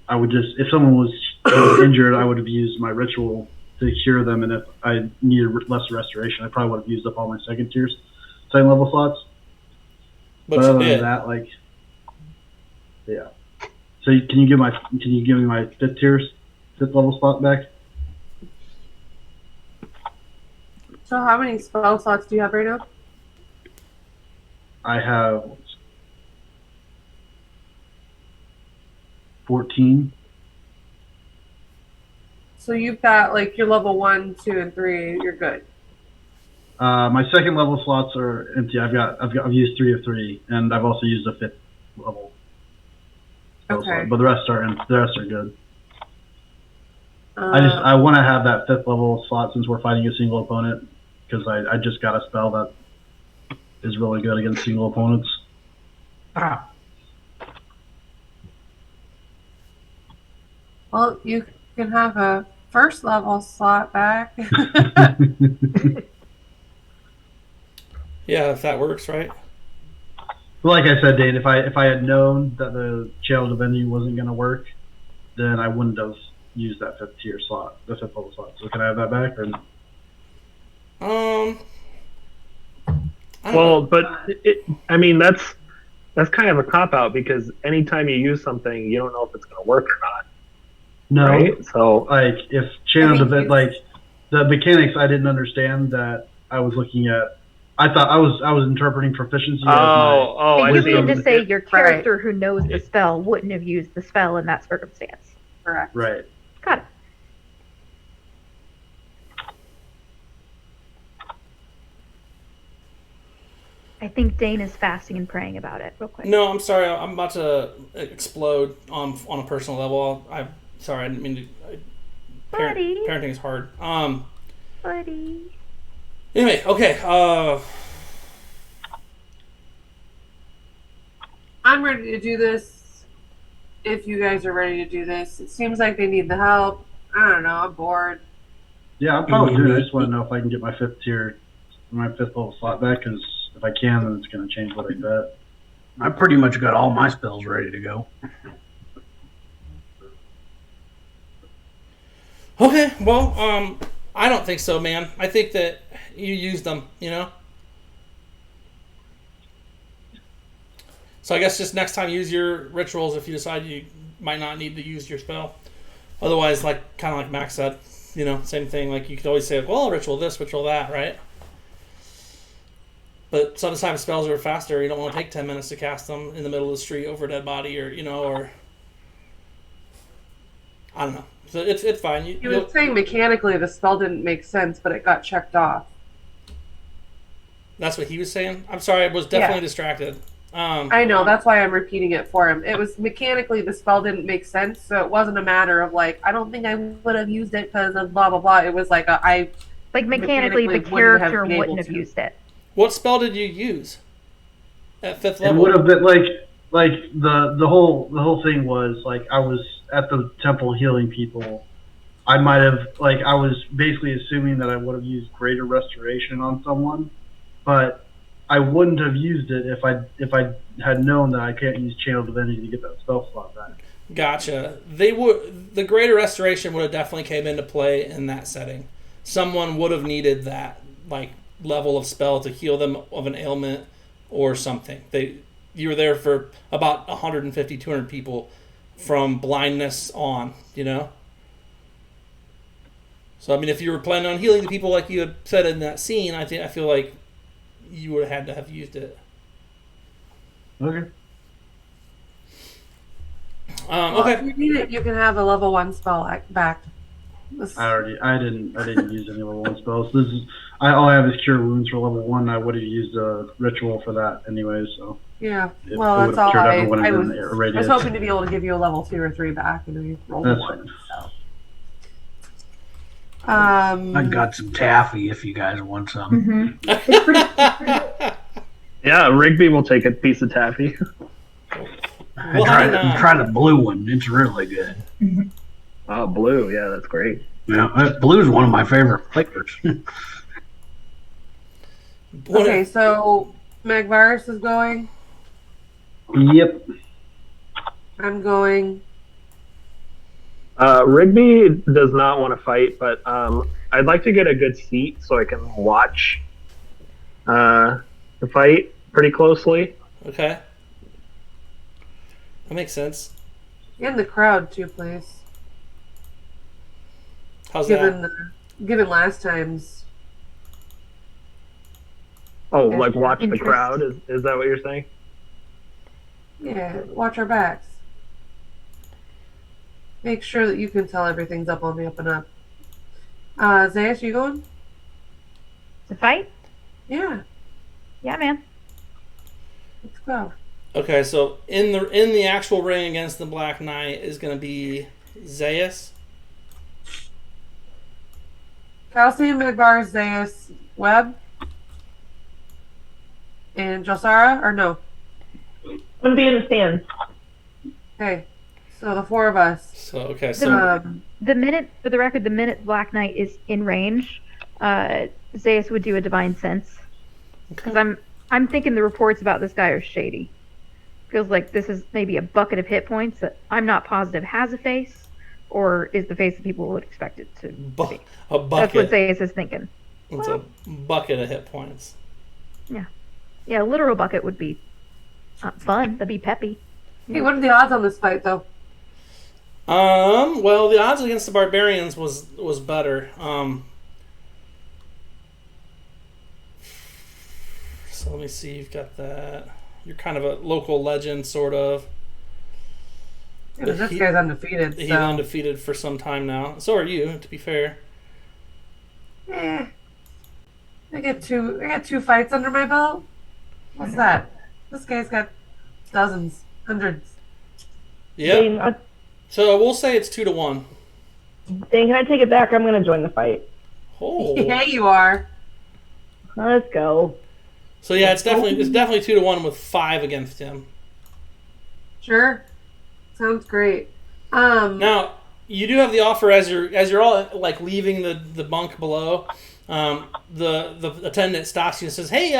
I would just, if someone was injured, I would have used my ritual to cure them, and if I needed less restoration, I probably would have used up all my second level slots. But other you than did. that, yeah. So can you give me my 5th level slot back? So how many spell slots do you have right now? I have 14. So you've got like your level 1, 2, and 3. You're good. My second level slots are empty. I've used 3 of 3, and I've also used a 5th level spell Okay. slot, but the rest are good. I want to have that 5th level slot since we're fighting a single opponent, because I just got a spell that is really good against single opponents. Ah. Well, you can have a first level slot back. Yeah, if that works, right? Like I said, Dane, if I had known that the Channel Divinity wasn't going to work, then I wouldn't have used that 5th tier slot, the 5th level slot. So can I have that back or no? I don't know. But I mean that's kind of a cop out because anytime you use something, you don't know if it's going to work or not. No. Right? So Like if Channel Divinity, like the mechanics, I didn't understand that. I was looking at. I thought I was interpreting proficiency. Oh, you I see. mean to say your character who knows the spell wouldn't have used the spell in that circumstance? Correct. Right. Got it. I think Dane is fasting and praying about it real quick. No, I'm sorry. I'm about to explode on a personal level. I'm sorry. I didn't mean to. Buddy. Parenting is hard. Buddy. Anyway, okay. I'm ready to do this. If you guys are ready to do this, it seems like they need the help. I don't know. I'm bored. Yeah, I'll probably do it. I just want to know if I can get my 5th level slot back, because if I can, then it's going to change what I bet. I pretty much got all my spells ready to go. Okay. Well, I don't think so, man. I think that you used them. You know. So I guess just next time use your rituals if you decide you might not need to use your spell. Otherwise, like kind of like Max said, you know, same thing. Like you could always say, well, ritual this, ritual that, right? But sometimes spells are faster. You don't want to take 10 minutes to cast them in the middle of the street over a dead body, or or I don't know. So it's fine. You were saying mechanically the spell didn't make sense, but it got checked off. That's what he was saying. I'm sorry, I was definitely distracted. I know, that's why I'm repeating it for him. It was mechanically the spell didn't make sense, so it wasn't a matter of like, I don't think I would have used it because of blah blah blah. It was like mechanically the character wouldn't have used it. What spell did you use at 5th level? It would have been like the whole thing was like I was at the temple healing people. I might have I was basically assuming that I would have used Greater Restoration on someone, but I wouldn't have used it if I had known that I can't use Channel Divinity to get that spell slot back. Gotcha. The Greater Restoration would have definitely came into play in that setting. Someone would have needed that level of spell to heal them of an ailment or something. You were there for about 150, 200 people from blindness on, you know? So I mean, if you were planning on healing the people like you had said in that scene, I feel like you would have had to have used it. Okay. Okay. If you need it, you can have a level 1 spell back. I didn't use any level 1 spells. All I have is Cure Wounds for level 1. I would have used a ritual for that anyway. So yeah, well that's all. I was hoping to be able to give you a level 2 or 3 back, and we rolled a 1. So. I got some taffy if you guys want some. Yeah, Rigby will take a piece of taffy. Try the blue one. It's really good. Oh, blue. Yeah, that's great. Yeah, blue is one of my favorite flavors. Okay, so Magvarus is going. Yep. I'm going. Rigby does not want to fight, but I'd like to get a good seat so I can watch the fight pretty closely. Okay. That makes sense. In the crowd too, please. How's that? Given last time's Oh, Yeah. like watch the Interest. crowd? Is that what you're saying? Yeah, watch our backs. Make sure that you can tell everything's up on the up and up. Zayas, you going? To fight? Yeah, Yeah, man. let's go. Okay, so in the actual ring against the Black Knight is going to be Zayas. Calcium, Midbar, Zayas, Webb, and Josara, or no? I'm gonna be in the stands. Okay, so the four of us. So okay, so The minute, for the record, the minute Black Knight is in range, Zayas would do a divine sense. Because I'm thinking the reports about this guy are shady. Feels like this is maybe a bucket of hit points that I'm not positive has a face, or is the face that people would expect it to be. a That's what bucket. Zayas is thinking. It's a bucket of hit points. Yeah, a literal bucket would be fun. That'd be peppy. Hey, what are the odds on this fight, though? Well, the odds against the barbarians was better. So let me see. You've got that. You're kind of a local legend, sort of. Yeah, this guy's undefeated. He's So. undefeated for some time now. So are you, to be fair. I got two fights under my belt. What's that? This guy's got dozens, hundreds. Yeah. Dane, So we'll say it's 2-1. Dane, can I take it back? I'm gonna join the fight. Oh. Yeah, you are. Let's go. So yeah, it's definitely 2-1 with 5 against him. Sure. Sounds great. Now you do have the offer as you're all like leaving the bunk below. The attendant stops you and says, "Hey,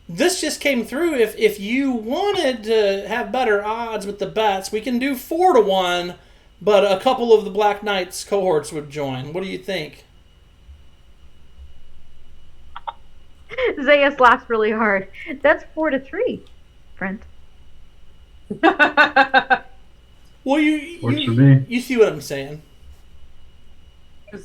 this just came through. If you wanted to have better odds with the bets, we can do 4-1, but a couple of the Black Knights cohorts would join. What do you think?" Zayas laughs really hard. That's 4-3, friend. Well, you Works for me. you see what I'm saying.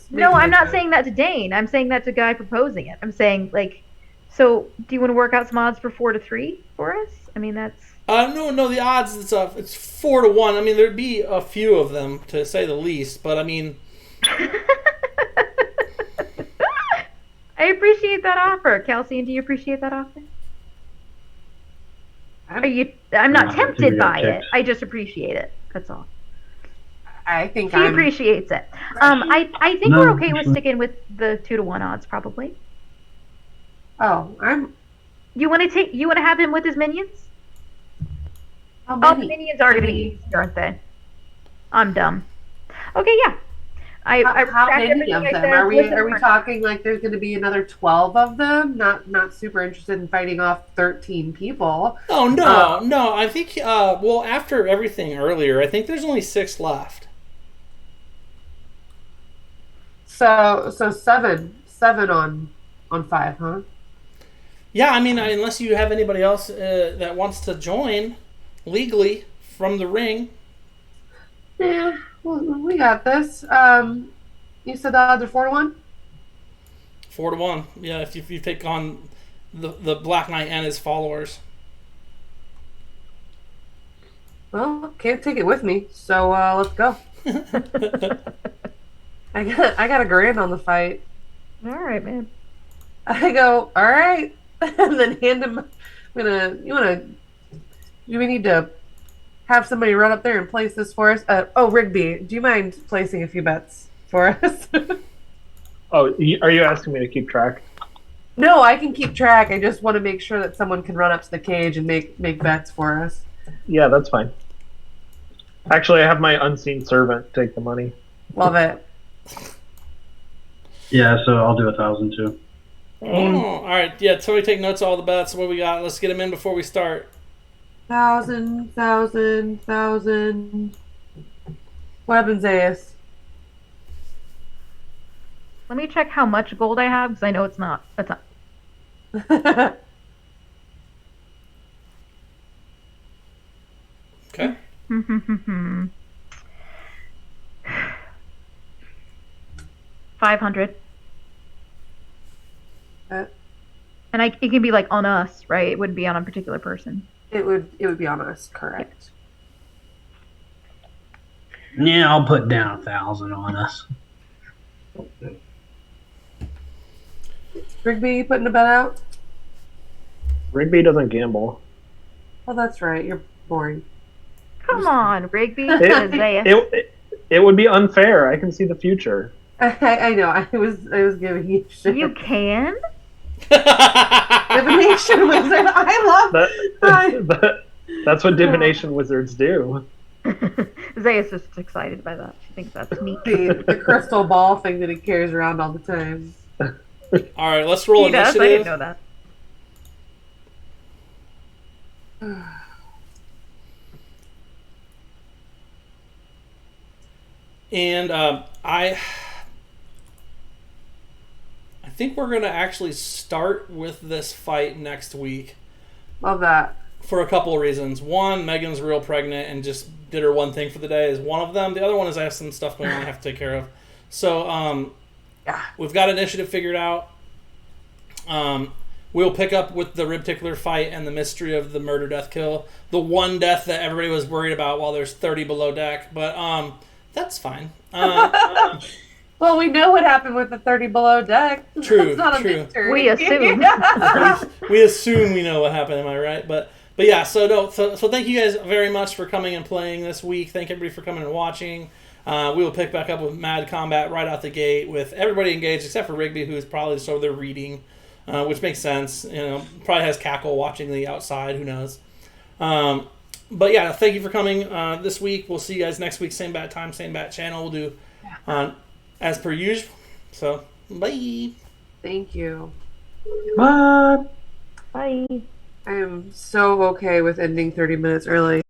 No, I'm not saying that to Dane. I'm saying that to the guy proposing it. I'm saying, like, so do you want to work out some odds for 4-3 for us? I mean, that's. No, the odds it's 4-1. I mean, there'd be a few of them to say the least, but I mean, I appreciate that offer. Kelsey, do you appreciate that offer? I'm not I think tempted we got by it. kicked. I just appreciate it. That's all. I think He I'm. appreciates it. I think No, we're okay with actually- sticking with the 2-1 odds, probably. Oh, I'm. You want to have him with his minions? How Oh, the many? minions are going to be easy, aren't they? I'm dumb. Okay, yeah. I How retract many everything of I them? said. Are we Listen, talking like there's going to be another 12 of them? Not super interested in fighting off 13 people. oh no. I think well, after everything earlier, I think there's only 6 left. So seven on 5, huh? Yeah, I mean, unless you have anybody else that wants to join legally from the ring. Yeah, well, we got this. You said the odds are 4-1. 4-1. Yeah, if you take on the Black Knight and his followers. Well, can't take it with me, so let's go. I got a grand on the fight. all right, man. I go, all right, and then hand him. Do we need to have somebody run up there and place this for us? Rigby, do you mind placing a few bets for us? Oh, are you asking me to keep track? No, I can keep track. I just want to make sure that someone can run up to the cage and make bets for us. Yeah, that's fine. Actually, I have my unseen servant take the money. Love it. Yeah, so I'll do 1,000 too. Dane. Oh, all right. Yeah, totally take notes of all the bets. What we got? Let's get them in before we start. 1,000. Webb and Zayas. Let me check how much gold I have, because I know it's not. That's not. Okay. 500. Uh. And it can be like on us, right? It wouldn't be on a particular person. It would be on us, correct? Yeah, I'll put down 1,000 on us. Rigby, you putting a bet out? Rigby doesn't gamble. Oh, that's right. You're boring. Come on, Rigby. It, Isaiah. it would be unfair. I can see the future. I know. I was giving you shit. You can? Divination wizard. I love That's what divination wizards do. Isaiah's just excited by that. She thinks that's neat. the crystal ball thing that he carries around all the time. All right, let's roll He does? initiative. I didn't know that. And I think we're going to actually start with this fight next week Love that. for a couple of reasons. One, Megan's real pregnant and just did her one thing for the day is one of them. The other one is I have some stuff going on I have to take care of. So we've got initiative figured out. We'll pick up with the rib tickler fight and the mystery of the murder, death, kill. The one death that everybody was worried about while there's 30 below deck. But that's fine. Well, we know what happened with the 30 below deck. True, It's not true. a mystery. We assume. We assume we know what happened, am I right? But yeah, so thank you guys very much for coming and playing this week. Thank everybody for coming and watching. We will pick back up with Mad Combat right out the gate with everybody engaged except for Rigby, who's probably just over there reading, which makes sense. You know, probably has Cackle watching the outside. Who knows? But yeah, thank you for coming this week. We'll see you guys next week. Same bat time, same bat channel. We'll do as per usual. So, bye. Thank you. Bye. Bye. I am so okay with ending 30 minutes early.